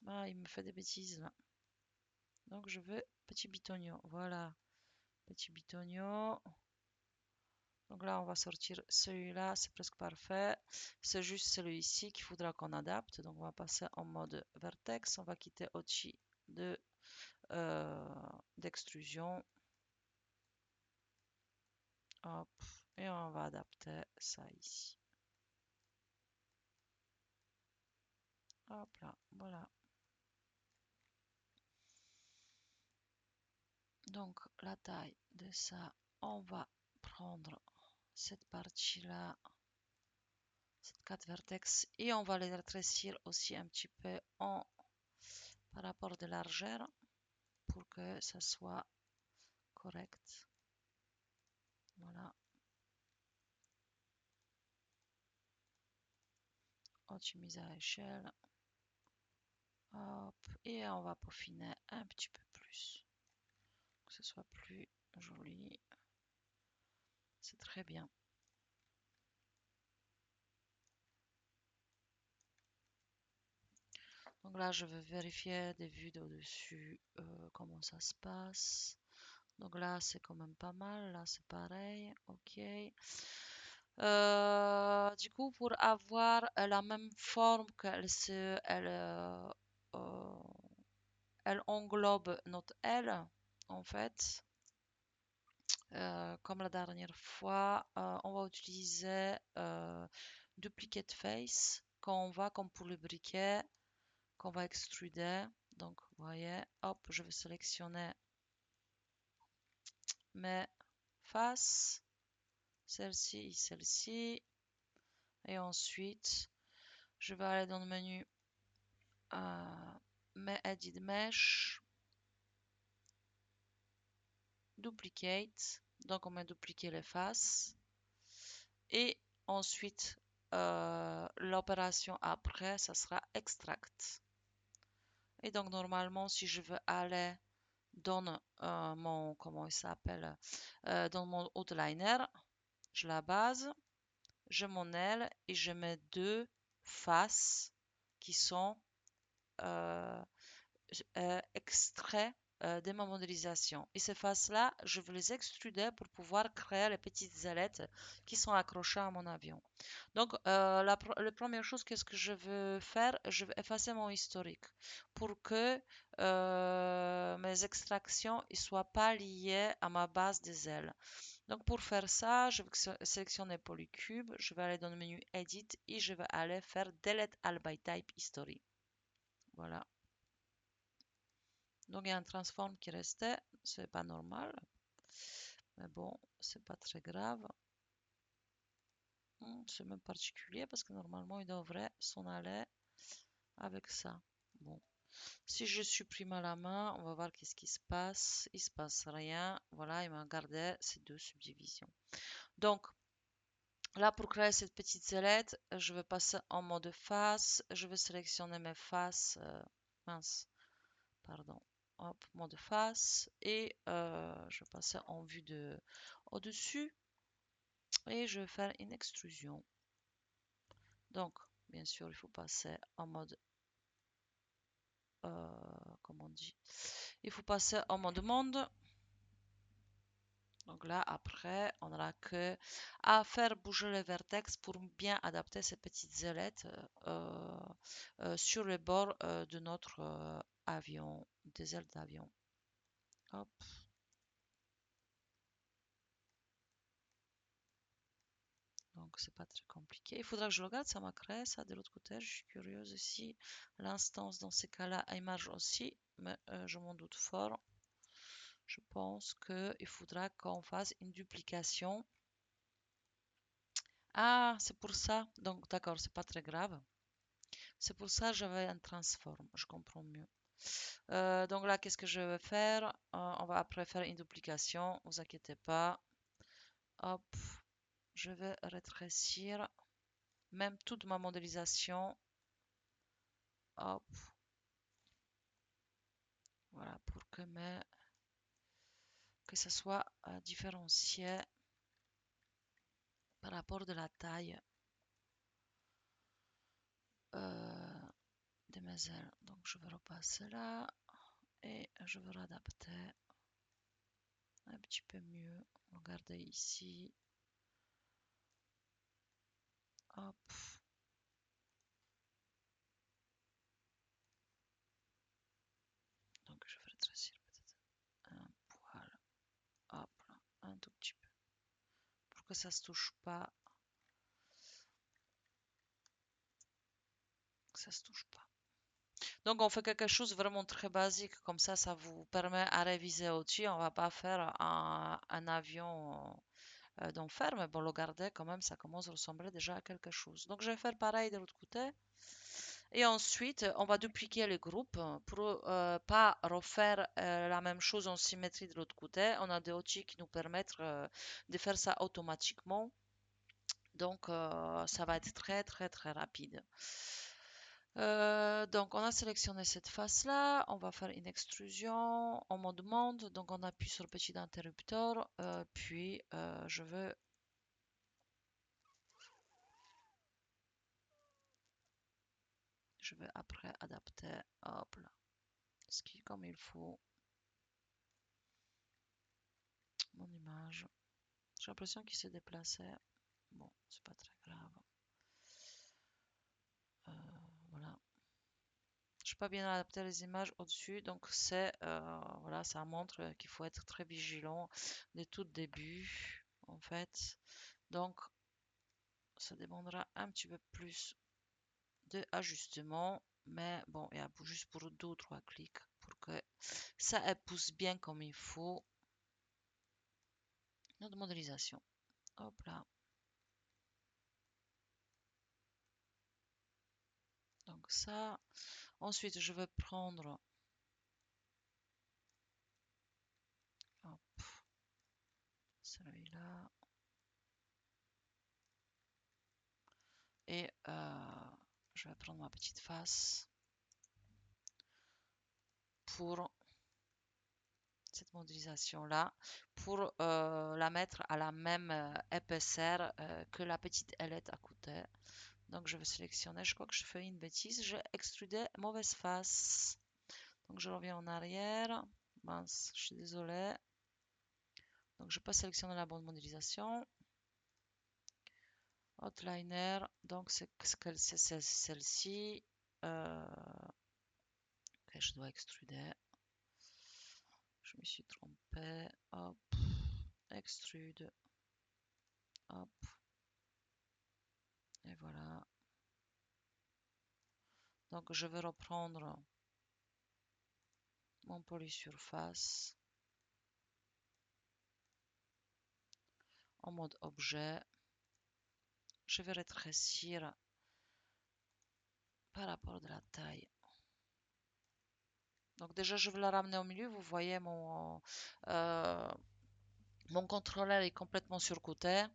Ah, il me fait des bêtises là. Donc je veux petit bitonio. Voilà, petit bitonio. Donc là, on va sortir celui-là, c'est presque parfait. C'est juste celui-ci qu'il faudra qu'on adapte. Donc on va passer en mode vertex. On va quitter au-dessus de d'extrusion. Hop, et on va adapter ça ici. Hop là, voilà. Donc la taille de ça, on va prendre cette partie-là, cette 4 vertex, et on va les rétrécir aussi un petit peu par rapport de largeur pour que ça soit correct. Voilà, optimiser à échelle. Hop, et on va peaufiner un petit peu plus, que ce soit plus joli. C'est très bien. Donc là, je vais vérifier des vues d'au-dessus, comment ça se passe. Donc là, c'est quand même pas mal. Là, c'est pareil. Ok. Du coup, pour avoir la même forme euh, elle englobe notre aile, en fait, comme la dernière fois, on va utiliser Duplicate Face quand on va, comme pour le briquet, qu'on va extruder. Donc, vous voyez, hop, je vais sélectionner mes faces, celle-ci et celle-ci. Et ensuite, je vais aller dans le menu mes Edit Mesh, Duplicate. Donc, on va dupliquer les faces. Et ensuite, l'opération après, ça sera Extract. Et donc, normalement, si je veux aller dans mon, comment il s'appelle, dans mon outliner, je la base, je m'en aile et je mets deux faces qui sont euh, extraits de ma modélisation. Et ces faces-là, je vais les extruder pour pouvoir créer les petites ailettes qui sont accrochées à mon avion. Donc, la première chose, qu'est-ce que je veux faire? Je vais effacer mon historique pour que mes extractions ne soient pas liées à ma base des ailes. Donc, pour faire ça, je vais sélectionner Polycube, je vais aller dans le menu Edit et je vais aller faire Delete All by Type History. Voilà. Donc, il y a un transform qui restait, c'est pas normal, mais bon, c'est pas très grave. C'est même particulier parce que normalement, il devrait s'en aller avec ça. Bon, si je supprime à la main, on va voir qu'est-ce qui se passe. Il se passe rien. Voilà, il m'a gardé ces deux subdivisions. Donc, là, pour créer cette petite ailette, je vais passer en mode face. Je vais sélectionner mes faces. Mince, pardon. Hop, mode face. Et je vais passer en vue de au-dessus. Et je vais faire une extrusion. Donc, bien sûr, il faut passer en mode, comment on dit? Il faut passer en mode monde. Donc là, après, on n'aura que à faire bouger les vertex pour bien adapter ces petites ailettes sur les bords de notre avion, des ailes d'avion. Hop. Donc, c'est pas très compliqué. Il faudra que je regarde, ça m'a créé ça de l'autre côté. Je suis curieuse si l'instance dans ces cas-là, elle marche aussi, mais je m'en doute fort. Je pense qu'il faudra qu'on fasse une duplication. Ah, c'est pour ça. Donc, d'accord, c'est pas très grave. C'est pour ça que j'avais un transform. Je comprends mieux. Donc là, qu'est-ce que je vais faire? On va après faire une duplication. Vous inquiétez pas. Hop, je vais rétrécir même toute ma modélisation. Hop, voilà, pour que ça soit différencié par rapport de la taille de mes ailes. Donc je vais repasser là. Et je vais l'adapter un petit peu mieux. Regardez ici. Hop. Donc je vais rétrécir peut-être un poil. Hop là, un tout petit peu. Pour que ça se touche pas. Que ça se touche pas. Donc on fait quelque chose vraiment très basique. Comme ça vous permet à réviser au-dessus. On va pas faire un avion d'enfer, mais bon, le garder quand même, ça commence à ressembler déjà à quelque chose. Donc je vais faire pareil de l'autre côté. Et ensuite, on va dupliquer le groupe pour pas refaire la même chose en symétrie de l'autre côté. On a des outils qui nous permettent de faire ça automatiquement. Donc, ça va être très, très, très rapide. Donc, on a sélectionné cette face-là. On va faire une extrusion. On me demande. Donc, on appuie sur le petit interrupteur. Puis, je vais après adapter. Hop là. Ce qui est comme il faut. Mon image. J'ai l'impression qu'il s'est déplacé. Bon, c'est pas très grave. Euh, voilà. Je n'ai pas bien adapté les images au-dessus, donc voilà, ça montre qu'il faut être très vigilant dès tout début, en fait. Donc, ça demandera un petit peu plus d'ajustement, mais bon, il y a juste pour 2 ou 3 clics pour que ça pousse bien comme il faut notre modélisation. Hop là. Donc ça. Ensuite, je vais prendre hop, celui-là. Et je vais prendre ma petite face pour cette modélisation-là, pour la mettre à la même épaisseur que la petite ailette à côté. Donc je vais sélectionner, je crois que je fais une bêtise, j'ai extrudé mauvaise face. Donc je reviens en arrière. Mince, je suis désolée. Donc je n'ai pas sélectionné la bonne modélisation. Outliner, donc c'est celle-ci. Ok, je dois extruder. Je me suis trompée. Hop, extrude. Hop, et voilà. Donc je vais reprendre mon polysurface en mode objet. Je vais rétrécir par rapport de la taille. Donc déjà je vais la ramener au milieu. Vous voyez mon contrôleur est complètement surcoté.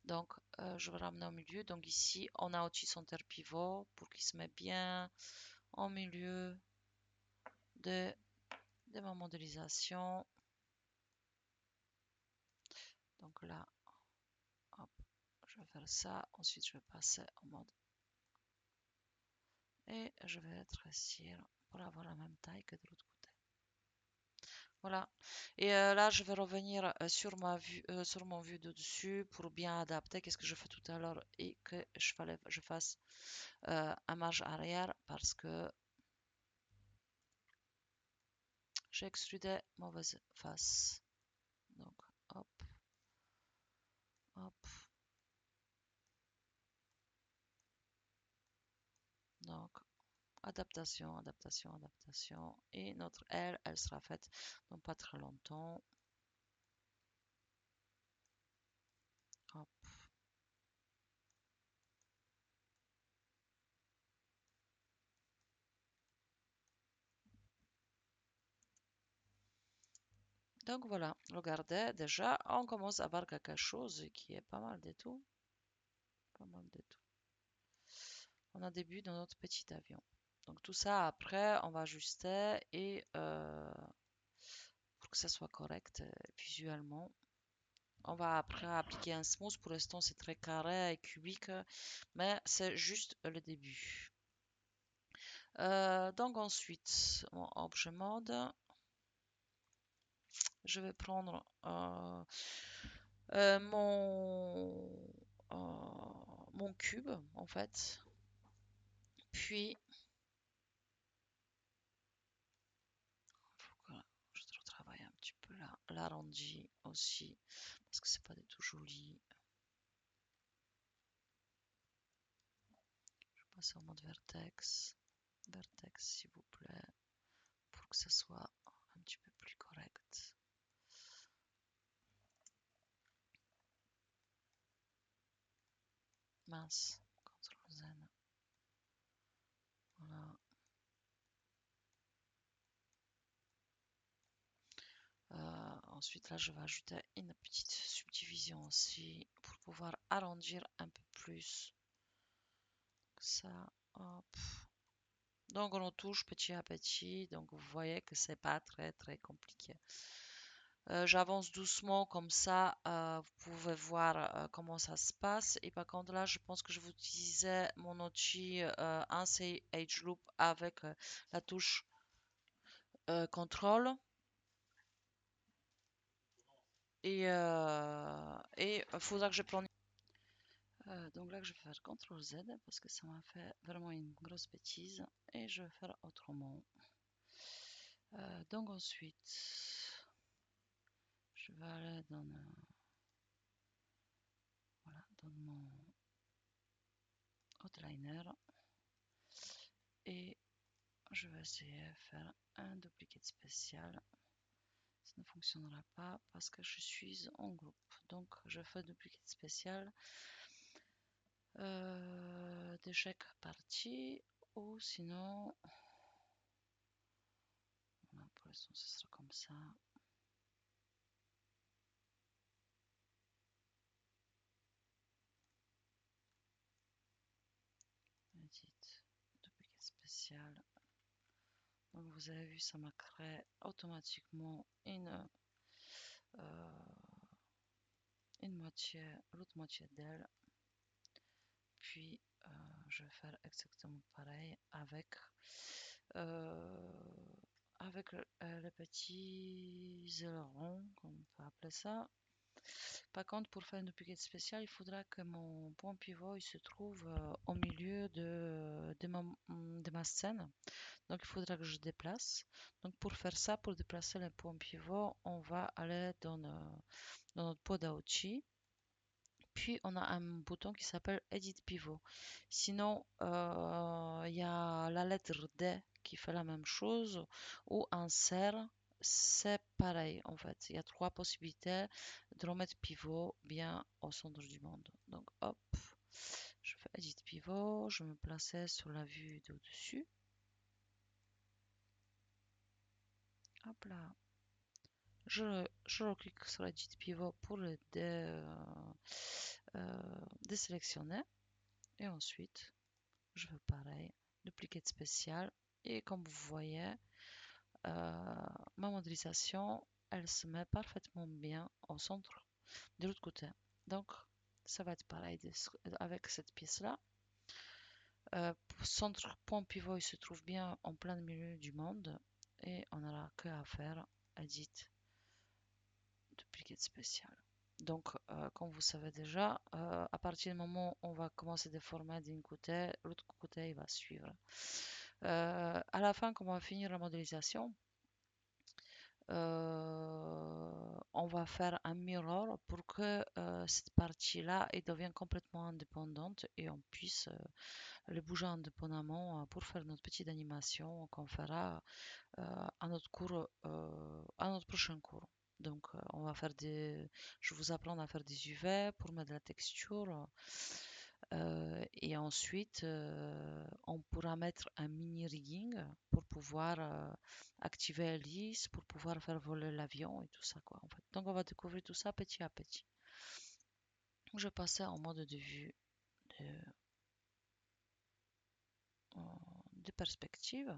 Donc je vais ramener au milieu. Donc ici on a aussi son terre pivot pour qu'il se mette bien au milieu de ma modélisation. Donc là, hop, je vais faire ça. Ensuite, je vais passer en mode et je vais rétrécir pour avoir la même taille que de l'autre côté. Voilà. Et là, je vais revenir sur ma vue, sur mon vue de dessus pour bien adapter. Qu'est-ce que je fais tout à l'heure et que je fasse un marche arrière parce que j'ai extrudé mauvaise face. Donc, hop, hop. Donc, adaptation, adaptation, adaptation. Et notre aile, elle sera faite dans pas très longtemps. Hop. Donc voilà, regardez, déjà, on commence à voir quelque chose qui est pas mal du tout. Pas mal du tout. On a début dans notre petit avion. Donc tout ça, après, on va ajuster et pour que ça soit correct visuellement. On va après appliquer un smooth. Pour l'instant, c'est très carré et cubique, mais c'est juste le début. Donc ensuite, mon objet mode, je vais prendre mon cube en fait, puis faut que je retravaille un petit peu l'arrondi aussi parce que c'est pas du tout joli. Je passe en mode vertex, vertex s'il vous plaît, pour que ça soit un petit peu plus correct. Mince, CTRL Z. Voilà. Ensuite, là, je vais ajouter une petite subdivision aussi pour pouvoir arrondir un peu plus. Ça, hop. Donc, on touche petit à petit. Donc, vous voyez que c'est pas très très compliqué. J'avance doucement comme ça. Vous pouvez voir comment ça se passe. Et par contre, là, je pense que je vais utiliser mon outil Unsay Age Loop avec la touche contrôle. Et il faudra que je prenne. Donc là, je vais faire CTRL Z parce que ça m'a fait vraiment une grosse bêtise. Et je vais faire autrement. Donc ensuite, je vais aller voilà, dans mon outliner. Et je vais essayer de faire un duplicate spécial. Ça ne fonctionnera pas parce que je suis en groupe. Donc je fais duplicate spécial de chaque partie. Ou sinon, voilà, pour l'instant, ce sera comme ça. Edit, duplicate spécial. Donc vous avez vu, ça m'a créé automatiquement une moitié, l'autre moitié d'elle. Puis je vais faire exactement pareil euh, avec les petits ailerons, comme on peut appeler ça. Par contre, pour faire une duplicate spéciale, il faudra que mon point pivot il se trouve au milieu de ma scène. Donc, il faudra que je déplace. Donc, pour faire ça, pour déplacer les points pivot, on va aller dans notre pod outils. Puis, on a un bouton qui s'appelle Edit Pivot. Sinon, il y a la lettre D qui fait la même chose, ou Insert, c'est pareil en fait. Il y a trois possibilités de remettre pivot bien au centre du monde. Donc, hop, je fais Edit Pivot, je me plaçais sur la vue d'au-dessus. Hop là. Je reclique sur Edit Pivot pour le désélectionner. Et ensuite, je veux pareil, duplicate spécial. Et comme vous voyez, ma modélisation, elle se met parfaitement bien au centre de l'autre côté. Donc, ça va être pareil avec cette pièce-là. Centre point pivot, il se trouve bien en plein milieu du monde. Et on n'aura que à faire Edit, duplicate spécial. Donc, comme vous savez déjà, à partir du moment où on va commencer à déformer d'un côté, l'autre côté il va suivre. À la fin, quand on va finir la modélisation, on va faire un mirror pour que cette partie-là devienne complètement indépendante et on puisse le bouger indépendamment pour faire notre petite animation qu'on fera à notre cours, à notre prochain cours. Donc, on va faire je vous apprends à faire des UV pour mettre de la texture. Et ensuite, on pourra mettre un mini rigging pour pouvoir activer l'hélice, pour pouvoir faire voler l'avion et tout ça, quoi, en fait. Donc, on va découvrir tout ça petit à petit. Je passais en mode de vue de, de perspective.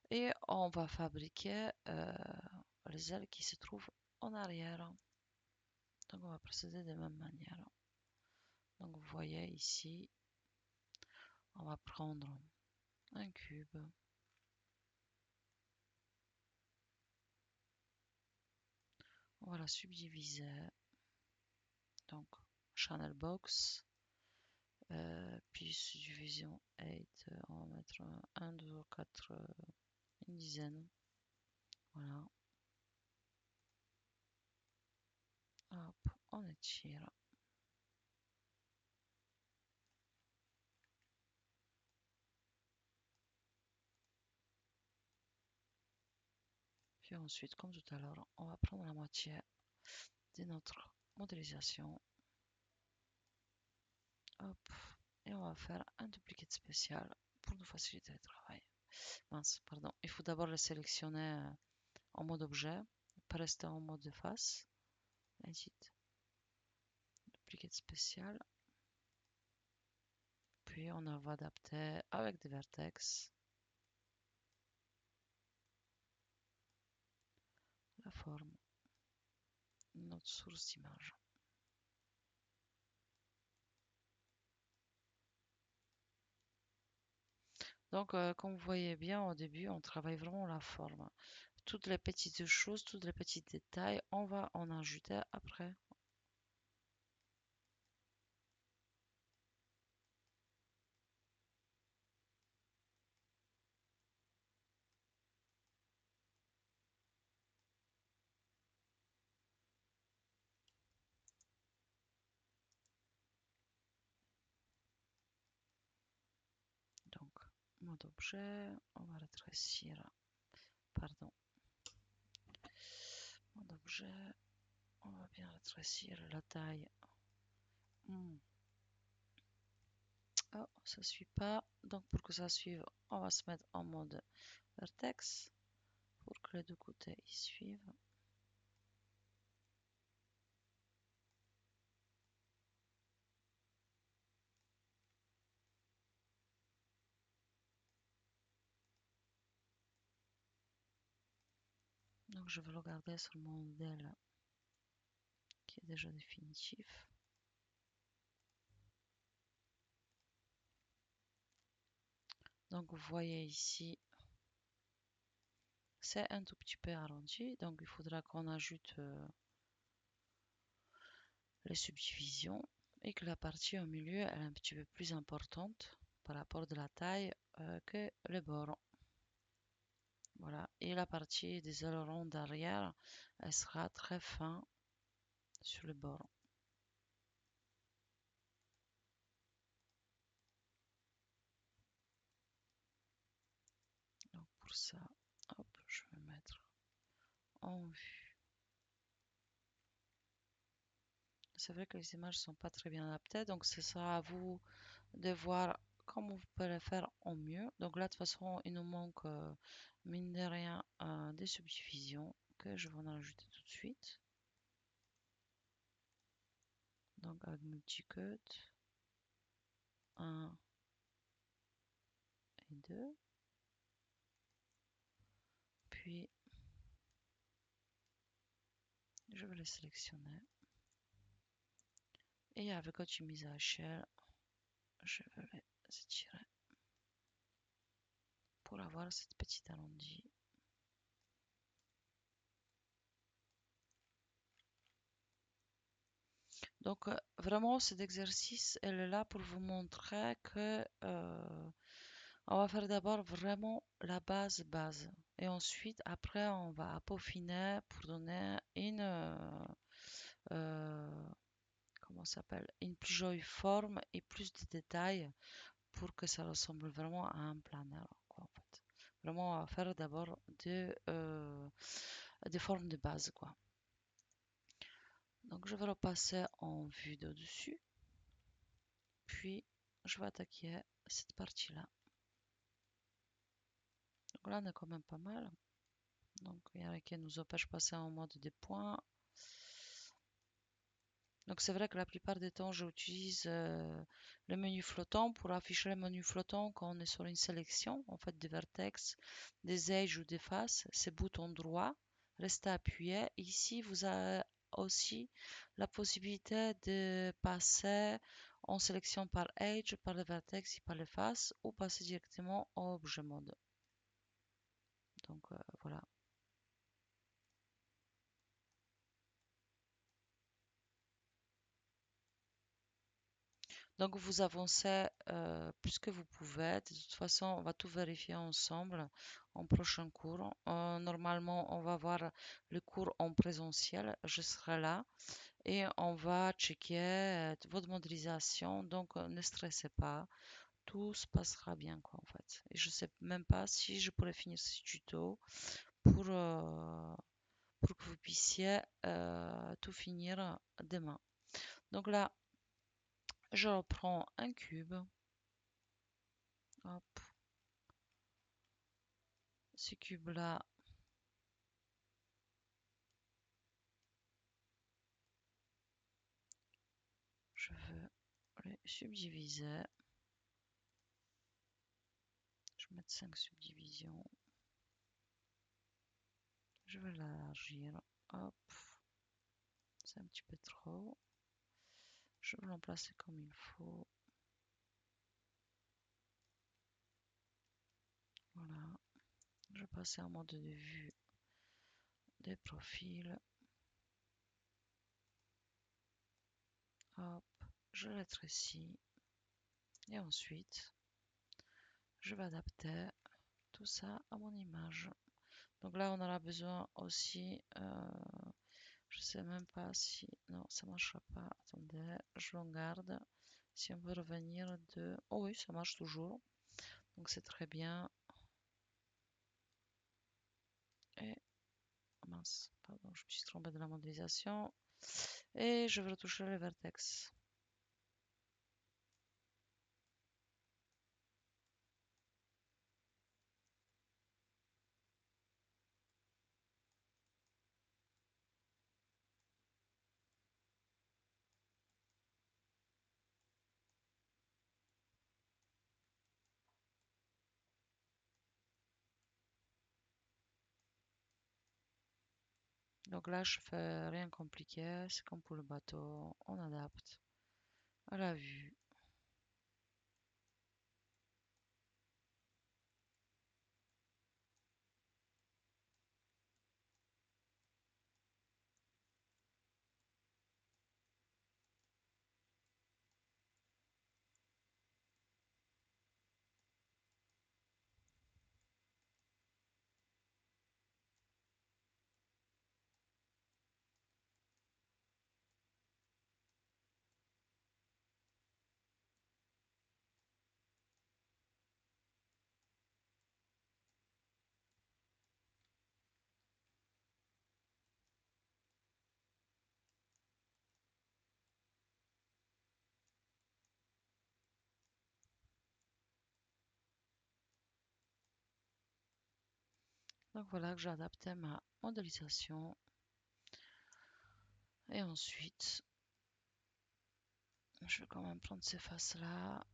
Et on va fabriquer les ailes qui se trouvent en arrière. Donc on va procéder de la même manière. Donc vous voyez ici, on va prendre un cube. On va la subdiviser. Donc, channel box. Puis subdivision 8. On va mettre 1, 2, 4, une dizaine. Voilà. Hop, on étire. Puis ensuite, comme tout à l'heure, on va prendre la moitié de notre modélisation. Hop, et on va faire un duplicate spécial pour nous faciliter le travail. Mince, pardon. Il faut d'abord le sélectionner en mode objet, pas rester en mode de face. Edit, duplicate spécial. Puis on va adapter avec des vertex la forme de notre source d'image. Donc, comme vous voyez bien au début, on travaille vraiment la forme. Toutes les petites choses, tous les petits détails, on va en ajouter après. Donc, mode objet, on va rétrécir, pardon, mode objet, on va bien rétrécir la taille. Oh, ça suit pas. Donc, pour que ça suive, on va se mettre en mode vertex pour que les deux côtés y suivent. Donc, je vais le garder sur mon modèle qui est déjà définitif. Donc, vous voyez ici, c'est un tout petit peu arrondi. Donc, il faudra qu'on ajoute les subdivisions et que la partie au milieu elle est un petit peu plus importante par rapport de la taille que les bords. Voilà. Et la partie des ailerons d'arrière, elle sera très fin sur le bord. Donc pour ça, hop, je vais mettre en vue. C'est vrai que les images sont pas très bien adaptées, donc ce sera à vous de voir comment vous pouvez le faire au mieux. Donc là, de toute façon, il nous manque, mine de rien, des subdivisions que je vais en ajouter tout de suite. Donc avec multicut, 1 et 2. Puis je vais les sélectionner. Et avec optimiser à échelle, je vais les étirer pour avoir cette petite arrondie. Donc vraiment cet exercice elle est là pour vous montrer que on va faire d'abord vraiment la base et ensuite après on va peaufiner pour donner une euh, comment ça s'appelle, une plus jolie forme et plus de détails pour que ça ressemble vraiment à un planeur, quoi, en fait. Vraiment, on va faire d'abord des formes de base, quoi. Donc, je vais repasser en vue de dessus, puis je vais attaquer cette partie-là. Donc là, on est quand même pas mal. Donc, il y a qui nous empêche de passer en mode des points. Donc c'est vrai que la plupart des temps, j'utilise le menu flottant pour afficher le menu flottant quand on est sur une sélection, en fait, des vertex, des edges ou des faces. C'est bouton droit, restez appuyé. Ici, vous avez aussi la possibilité de passer On sélectionne par Edge, par le vertex et par les faces ou passer directement au objet mode. Donc voilà. Donc vous avancez plus que vous pouvez. De toute façon, on va tout vérifier ensemble en prochain cours. Normalement, on va voir le cours en présentiel. Je serai là et on va checker votre modélisation. Donc ne stressez pas. Tout se passera bien quoi en fait. Et je sais même pas si je pourrais finir ce tuto pour, euh, pour que vous puissiez tout finir demain. Donc là, je reprends un cube. Hop. Ce cube-là, je veux les subdiviser. Je vais mettre 5 subdivisions. Je vais l'élargir. Hop. C'est un petit peu trop. Je vais l'emplacer comme il faut. Voilà. Je vais passer en mode de vue des profils. Hop. Je rétrécis. Et ensuite, je vais adapter tout ça à mon image. Donc là, on aura besoin aussi, je sais même pas si, non, ça marchera pas. Attendez, je l'en garde. Si on veut revenir de, oh oui, ça marche toujours. Donc c'est très bien. Et mince, pardon, je me suis trompée de la modélisation. Et je vais retoucher le vertex. Donc là, je fais rien compliqué. C'est comme pour le bateau. On adapte à la vue. Donc voilà que j'ai adapté ma modélisation. Et ensuite, je vais quand même prendre ces faces-là.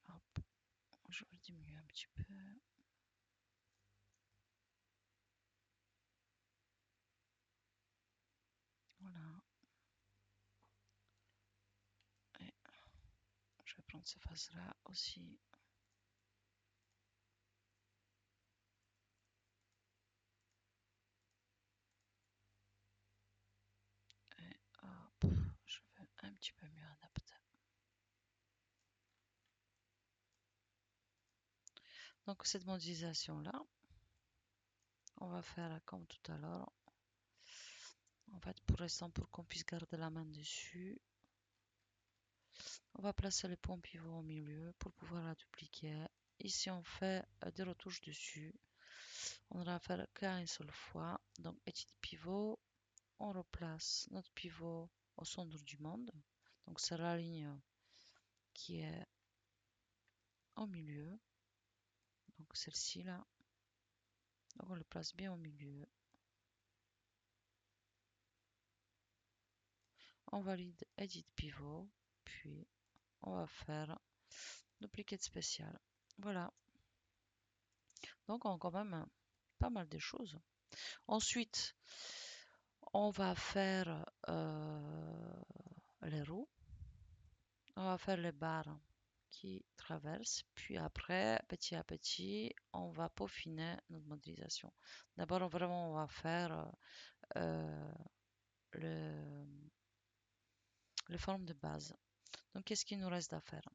Hop, je vais le diminuer un petit peu. Voilà. Et je vais prendre ces faces-là aussi. Et hop, je vais un petit peu mieux adapter. Donc cette modélisation-là, on va faire comme tout à l'heure. En fait, pour l'instant, pour qu'on puisse garder la main dessus, on va placer le point pivot au milieu pour pouvoir la dupliquer. Ici, on fait des retouches dessus. On ne va faire qu'une seule fois. Donc, edit pivot, on replace notre pivot au centre du monde. Donc, c'est la ligne qui est au milieu. Donc, celle-ci là. Donc, on le place bien au milieu. On valide edit pivot, puis on va faire duplicate spécial. Voilà. Donc, on a quand même pas mal de choses. Ensuite, On va faire les roues, on va faire les barres qui traversent, puis après, petit à petit, on va peaufiner notre modélisation. D'abord, vraiment, on va faire euh, le, les formes de base. Donc, qu'est-ce qu'il nous reste à faire?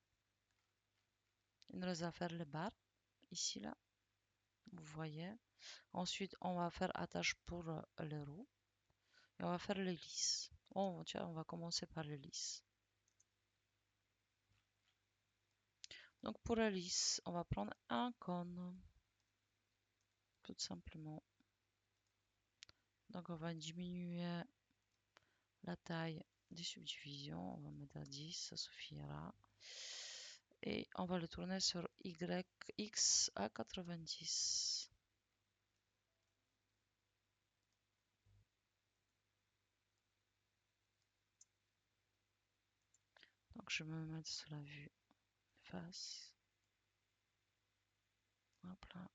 Il nous reste à faire les barres, ici, là, vous voyez. Ensuite, on va faire attache pour les roues. Et on va faire les lisses. Tiens, on va commencer par les lisses. Donc, pour la lisse, on va prendre un cône, tout simplement. Donc, on va diminuer la taille des subdivisions. On va mettre à 10, ça suffira. Et on va le tourner sur YX à 90. Donc, je vais me mettre sur la vue face. Hop là.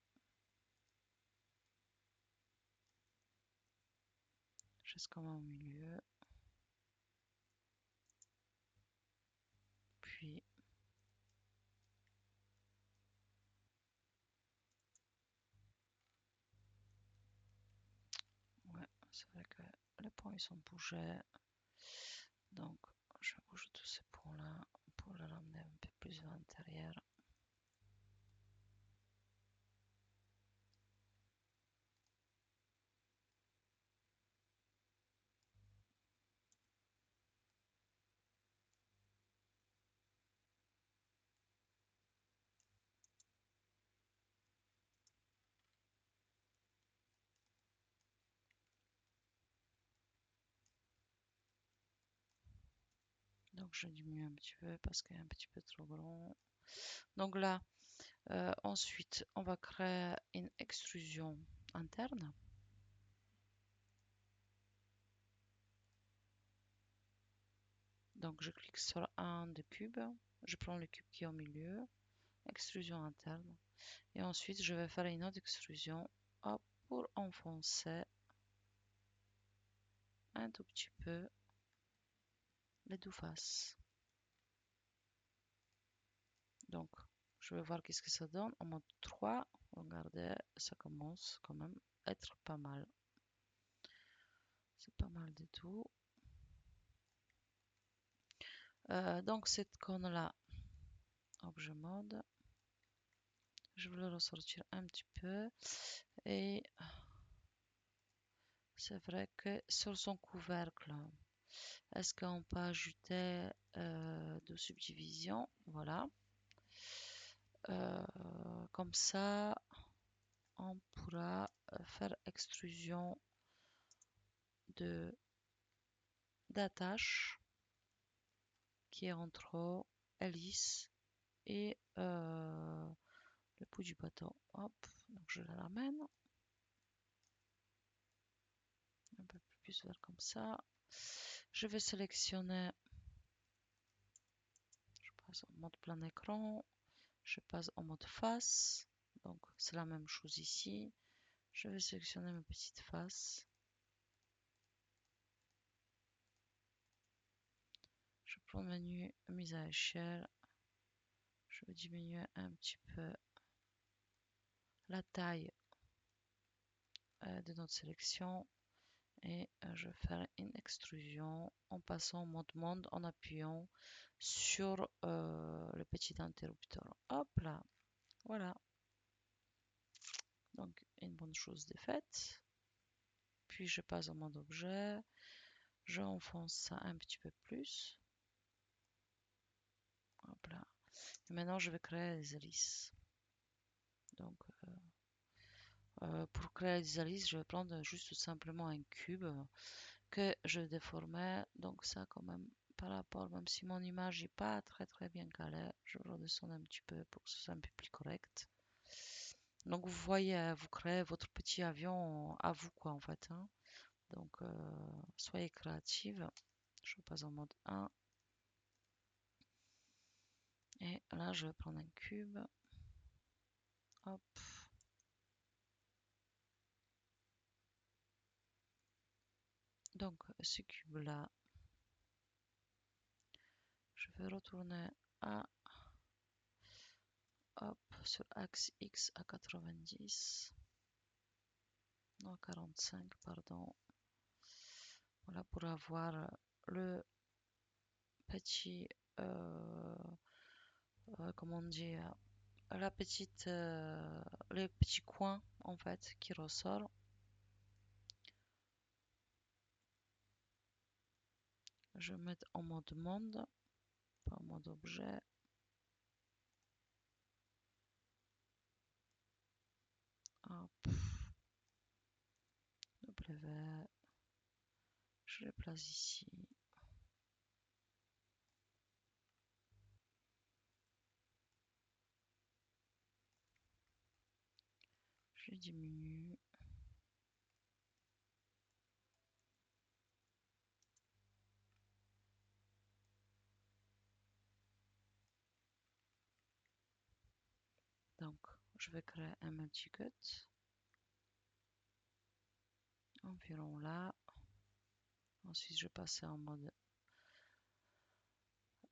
Jusqu'au milieu. Puis, ouais, c'est vrai que les points ils sont bougés. Donc, je bouge tous ces points-là pour le ramener un peu plus vers l'intérieur. Donc, je diminue un petit peu parce qu'il est un petit peu trop grand. Donc là, ensuite, on va créer une extrusion interne. Donc, je clique sur un des cubes. Je prends le cube qui est au milieu. Extrusion interne. Et ensuite, je vais faire une autre extrusion hop, pour enfoncer un tout petit peu les deux faces. Donc, je vais voir qu'est-ce que ça donne. En mode 3, regardez, ça commence quand même à être pas mal. C'est pas mal du tout. Donc, cette cône-là, objet mode, je vais le ressortir un petit peu. Et c'est vrai que sur son couvercle, est-ce qu'on peut ajouter deux subdivisions? Voilà. Comme ça, on pourra faire extrusion de d'attache qui est entre hélice et le bout du bateau. Hop, donc je la ramène un peu plus vers comme ça. Je vais sélectionner, je passe en mode plein écran, je passe en mode face, donc c'est la même chose ici. Je vais sélectionner ma petite face. Je prends le menu mise à échelle. Je vais diminuer un petit peu la taille de notre sélection et je vais faire une extrusion en passant en mode monde en appuyant sur le petit interrupteur. Hop là, voilà. Donc une bonne chose de faite. Puis je passe en mode objet. Je enfonce ça un petit peu plus. Hop là. Et maintenant je vais créer les hélices. Donc pour créer les hélices, je vais prendre juste tout simplement un cube que je déformais. Donc ça quand même par rapport, même si mon image n'est pas très bien calée, je redescends un petit peu pour que ce soit un peu plus correct. Donc vous voyez, vous créez votre petit avion à vous quoi en fait. Hein. Donc soyez créative. Je passe en mode 1. Et là je vais prendre un cube. Hop. Donc, ce cube-là, je vais retourner à, hop, sur axe X à 90, non 45, pardon. Voilà, pour avoir le petit, comment on dit, la petite, les petits coins en fait qui ressort. Je vais mettre en mode monde, pas en mode objet. Hop, W, je les place ici. Je diminue. Donc, je vais créer un multicut. Environ là. Ensuite, je vais passer en mode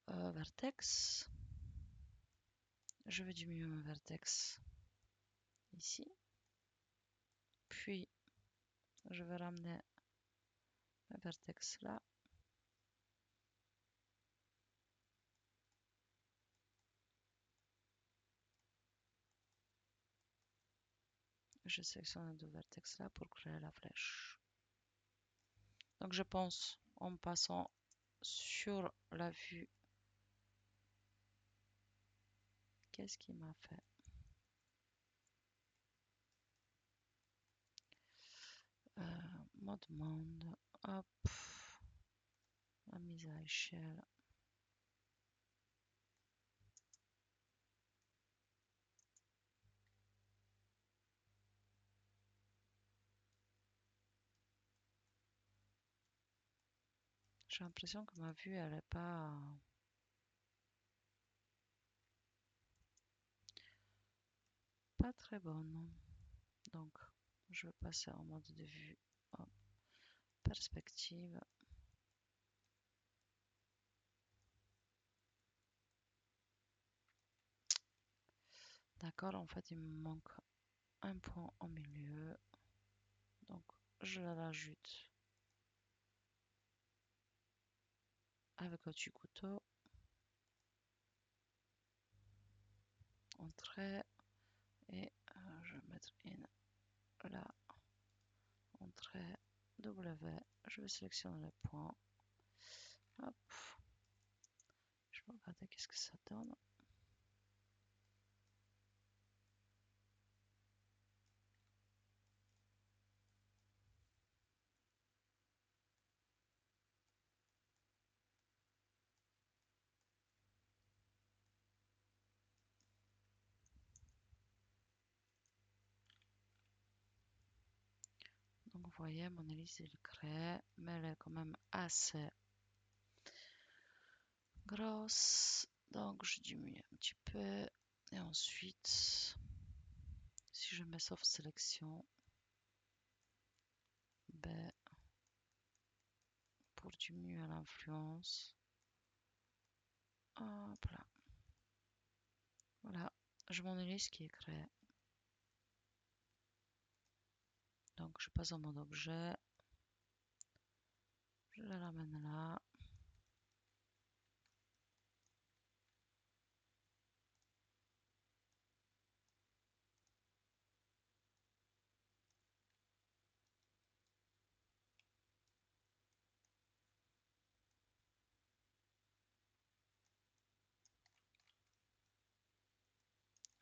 vertex. Je vais diminuer mon vertex ici. Puis, je vais ramener le vertex là. Je sélectionne les deux vertex là pour créer la flèche. Donc, je pense en passant sur la vue. Qu'est-ce qu'il m'a fait? Mode monde. Hop. La mise à échelle. J'ai l'impression que ma vue, elle est pas très bonne. Donc, je vais passer en mode de vue en perspective. D'accord, en fait, il me manque un point au milieu. Donc, je l'ajoute avec le petit couteau. Entrée. Et je vais mettre in là. Entrée. W. Je vais sélectionner les points. Hop. Je vais regarder qu'est-ce que ça donne. Donc, vous voyez, mon hélice est créée, mais elle est quand même assez grosse. Donc, je diminue un petit peu. Et ensuite, si je mets soft sélection, B pour diminuer l'influence. Hop là. Voilà, je mon hélice qui est créée. Donc, je passe en mode objet. Je la ramène là.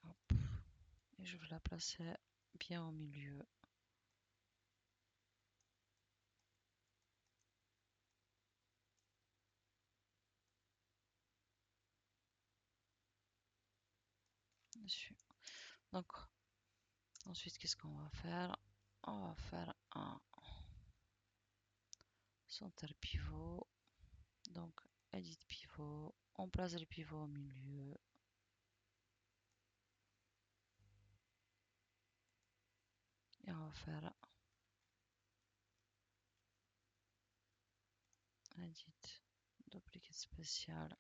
Hop. Et je vais la placer bien au milieu. Dessus. Donc, ensuite, qu'est-ce qu'on va faire? On va faire un center pivot. Donc, edit pivot. On place le pivot au milieu. Et on va faire Edit, duplicate spécial.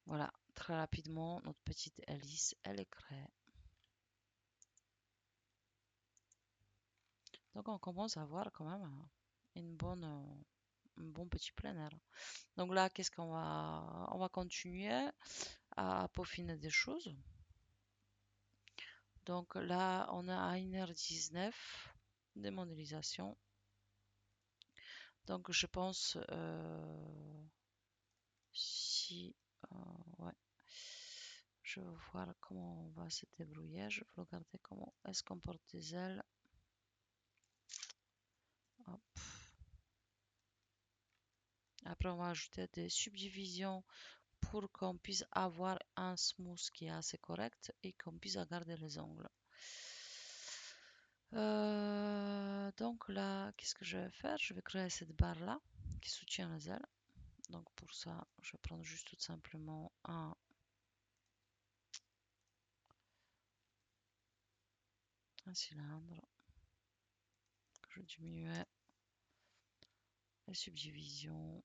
Voilà, très rapidement, notre petite hélice, elle est créée. Donc on commence à avoir quand même un bon petit plein air. Donc là, qu'est-ce qu'on va... On va continuer à peaufiner des choses. Donc là, on a à 1h19 de modélisation. Donc je pense si... ouais. Je vais voir comment on va se débrouiller. Je vais regarder comment est-ce qu'on porte des ailes. Hop. Après, on va ajouter des subdivisions pour qu'on puisse avoir un smooth qui est assez correct et qu'on puisse garder les ongles. Donc là, qu'est-ce que je vais faire? Je vais créer cette barre-là qui soutient les ailes. Donc pour ça, je vais prendre juste tout simplement un cylindre. Je diminue les subdivisions.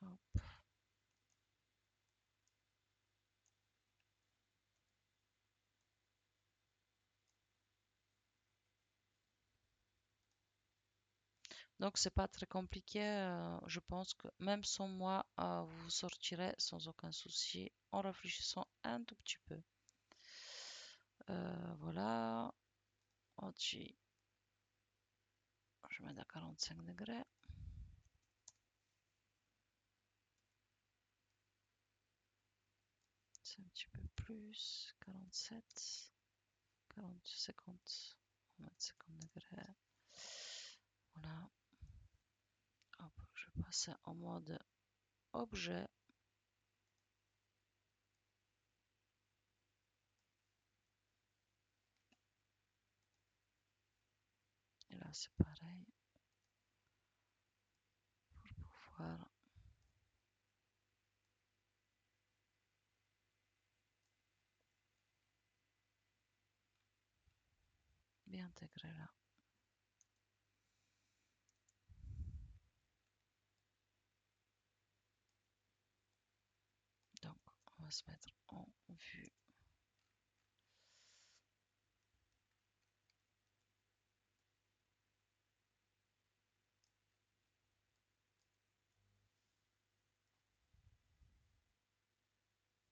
Hop. Donc c'est pas très compliqué. Je pense que même sans moi, vous sortirez sans aucun souci en réfléchissant un tout petit peu. Voilà. Au-dessus, je mets à 45 degrés. C'est un petit peu plus. 47. 40, 50. On va mettre 50 degrés. Voilà. Hop, je vais passer en mode objet. Et là, c'est pareil. Pour pouvoir bien intégrer là. Donc, on va se mettre en vue.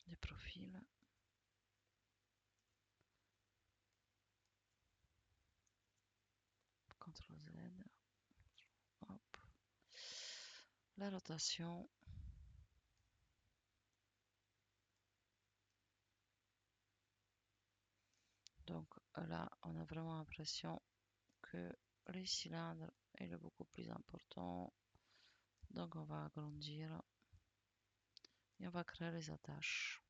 Des profils. CTRL Z. Hop. La rotation. Donc là, on a vraiment l'impression que les cylindres est beaucoup plus important. Donc on va agrandir et on va créer les attaches.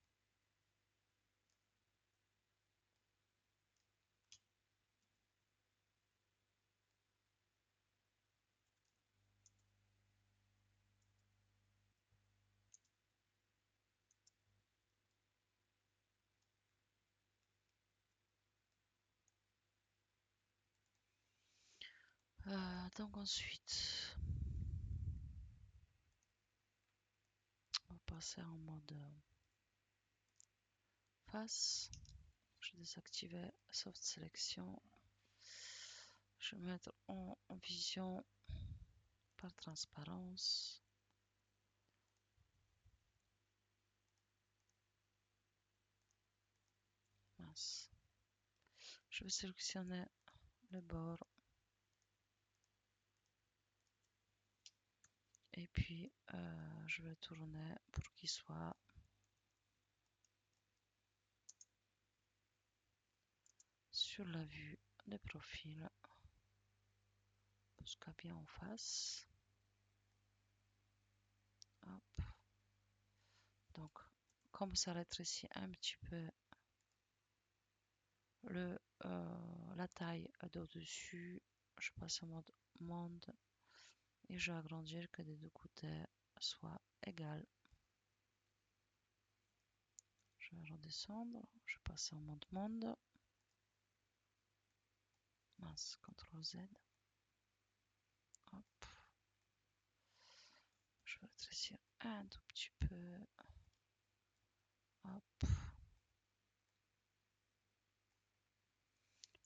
Donc ensuite, on va passer en mode face. Je vais désactiver Soft Selection. Je vais mettre en vision par transparence. Mince. Je vais sélectionner le bord. Et puis, je vais tourner pour qu'il soit sur la vue des profils jusqu'à bien en face. Hop. Donc, comme ça rétrécit un petit peu la taille d'au-dessus, je passe en mode monde et je vais agrandir que des deux côtés soit égal. Je vais redescendre, je passe en mode monde. Mince, CTRL Z. Hop. Je vais rétrécir un tout petit peu. Hop.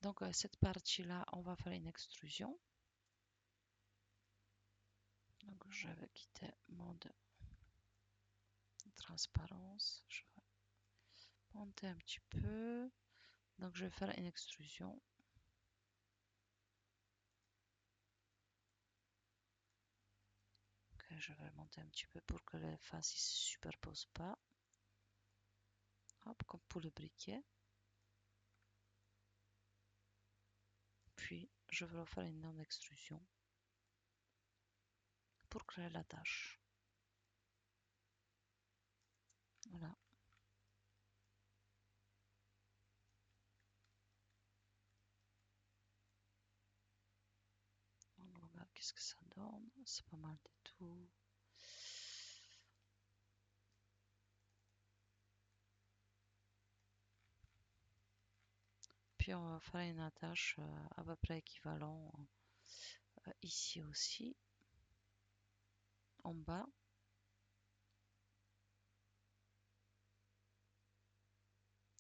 Donc, cette partie-là, on va faire une extrusion. Donc, je vais quitter mode transparence. Je vais monter un petit peu. Donc, je vais faire une extrusion. Ok, je vais monter un petit peu pour que les faces ne se superposent pas. Hop, comme pour le briquet. Puis, je vais refaire une autre extrusion pour créer la tâche. Voilà. On regarde qu'est-ce que ça donne. C'est pas mal du tout. Puis on va faire une attache à peu près équivalent ici aussi, en bas.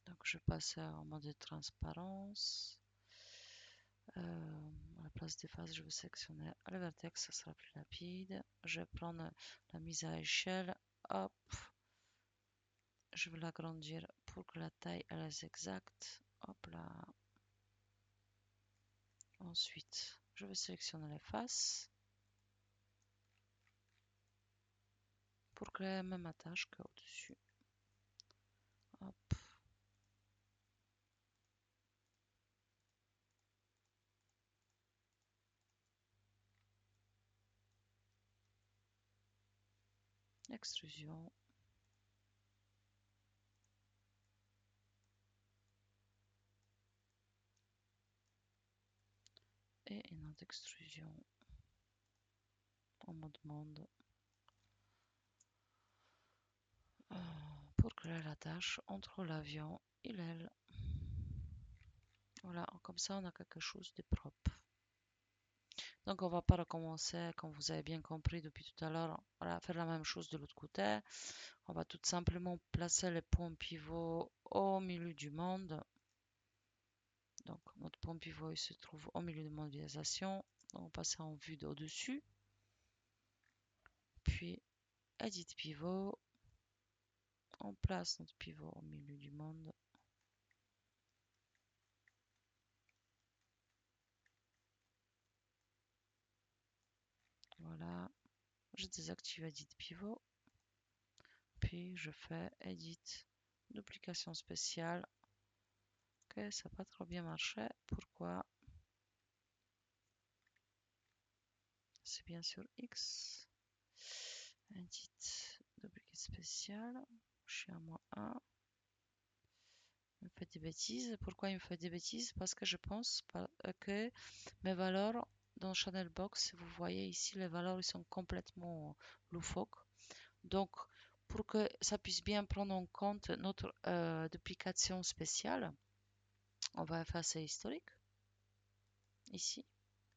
Donc je passe en mode de transparence. À la place des faces, je vais sélectionner le vertex, ça sera plus rapide. Je vais prendre la mise à échelle. Hop, je vais l'agrandir pour que la taille elle est exacte. Hop là. Ensuite, je vais sélectionner les faces pour créer la même attache qu'au-dessus. Hop. Extrusion. Et une autre extrusion en mode monde. Pour créer la tâche entre l'avion et l'aile. Voilà, comme ça on a quelque chose de propre. Donc on va pas recommencer, comme vous avez bien compris depuis tout à l'heure, voilà, faire la même chose de l'autre côté. On va tout simplement placer les points pivots au milieu du monde. Donc notre point pivot il se trouve au milieu de modélisation. On va passer en vue d'au-dessus. Puis Edit pivot. On place notre pivot au milieu du monde. Voilà. Je désactive Edit pivot. Puis je fais Edit duplication spéciale. Ok, ça n'a pas trop bien marché. Pourquoi? C'est bien sur X. Edit duplicate spécial. Je suis à -1. Il me fait des bêtises. Pourquoi il me fait des bêtises? Parce que je pense que mes valeurs dans Channel Box, vous voyez ici, les valeurs ils sont complètement loufoques. Donc, pour que ça puisse bien prendre en compte notre duplication spéciale, on va effacer historique ici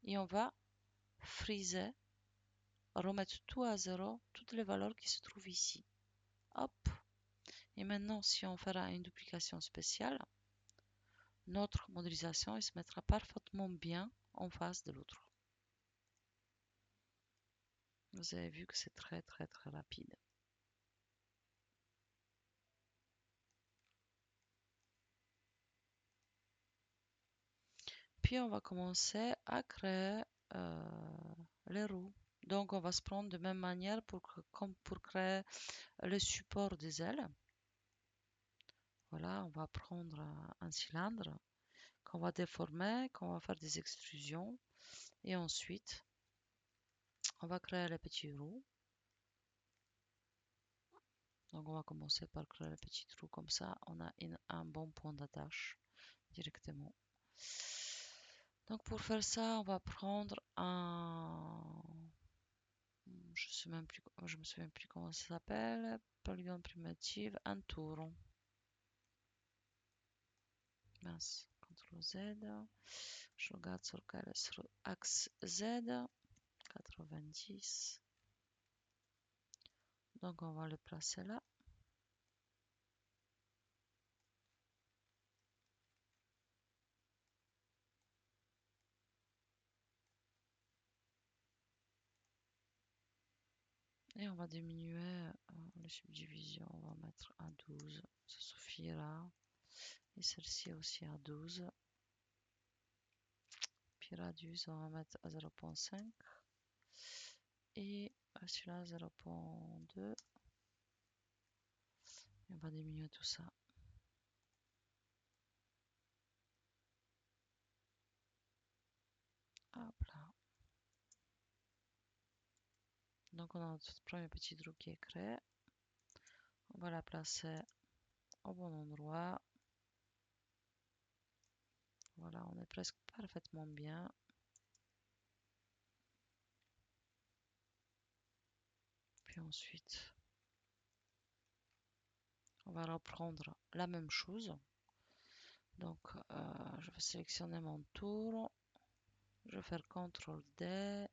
et on va freezer, remettre tout à zéro, toutes les valeurs qui se trouvent ici. Hop. Et maintenant, si on fera une duplication spéciale, notre modélisation il se mettra parfaitement bien en face de l'autre. Vous avez vu que c'est très très très rapide. Puis on va commencer à créer les roues. Donc on va se prendre de même manière comme pour créer le support des ailes. Voilà, on va prendre un cylindre qu'on va déformer, qu'on va faire des extrusions. Et ensuite, on va créer les petits roues. Donc on va commencer par créer les petits trous comme ça. On a un bon point d'attache directement. Donc pour faire ça, on va prendre un... Je me souviens plus comment ça s'appelle. Polygone primitive, un tour. Mince, CTRL Z. Je regarde sur quel axe Z. 90. Donc on va le placer là. Et on va diminuer les subdivisions. On va mettre à 12. Ça suffira. Et celle-ci aussi à 12. Puis radius, on va mettre à 0,5. Et celui-là 0,2. Et on va diminuer tout ça. Hop là. Donc on a notre premier petit trou qui est créé. On va la placer au bon endroit. Voilà, on est presque parfaitement bien. Puis ensuite, on va reprendre la même chose. Donc, je vais sélectionner mon tour. Je vais faire CTRL D.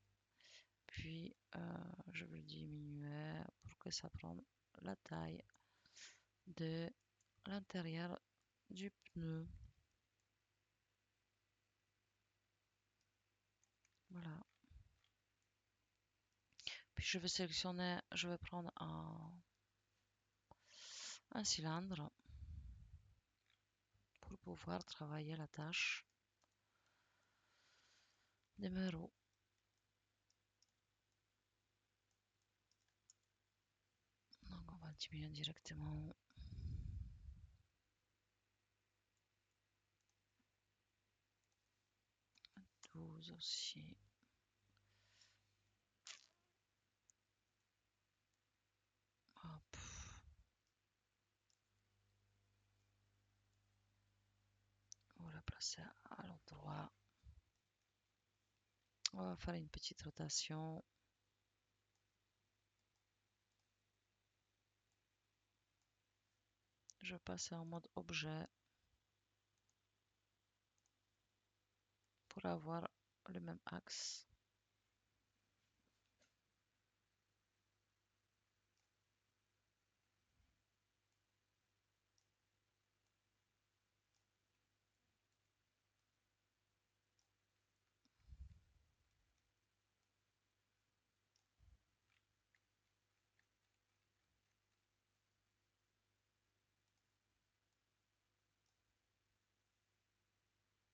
Puis, je vais le diminuer pour que ça prenne la taille de l'intérieur du pneu. Voilà. Puis, je vais sélectionner, je vais prendre un cylindre pour pouvoir travailler la tâche numéro. Donc, on va diminuer directement. 12 aussi. Hop. On va la placer à l'endroit. On va faire une petite rotation. Je vais passer en mode objet pour avoir le même axe.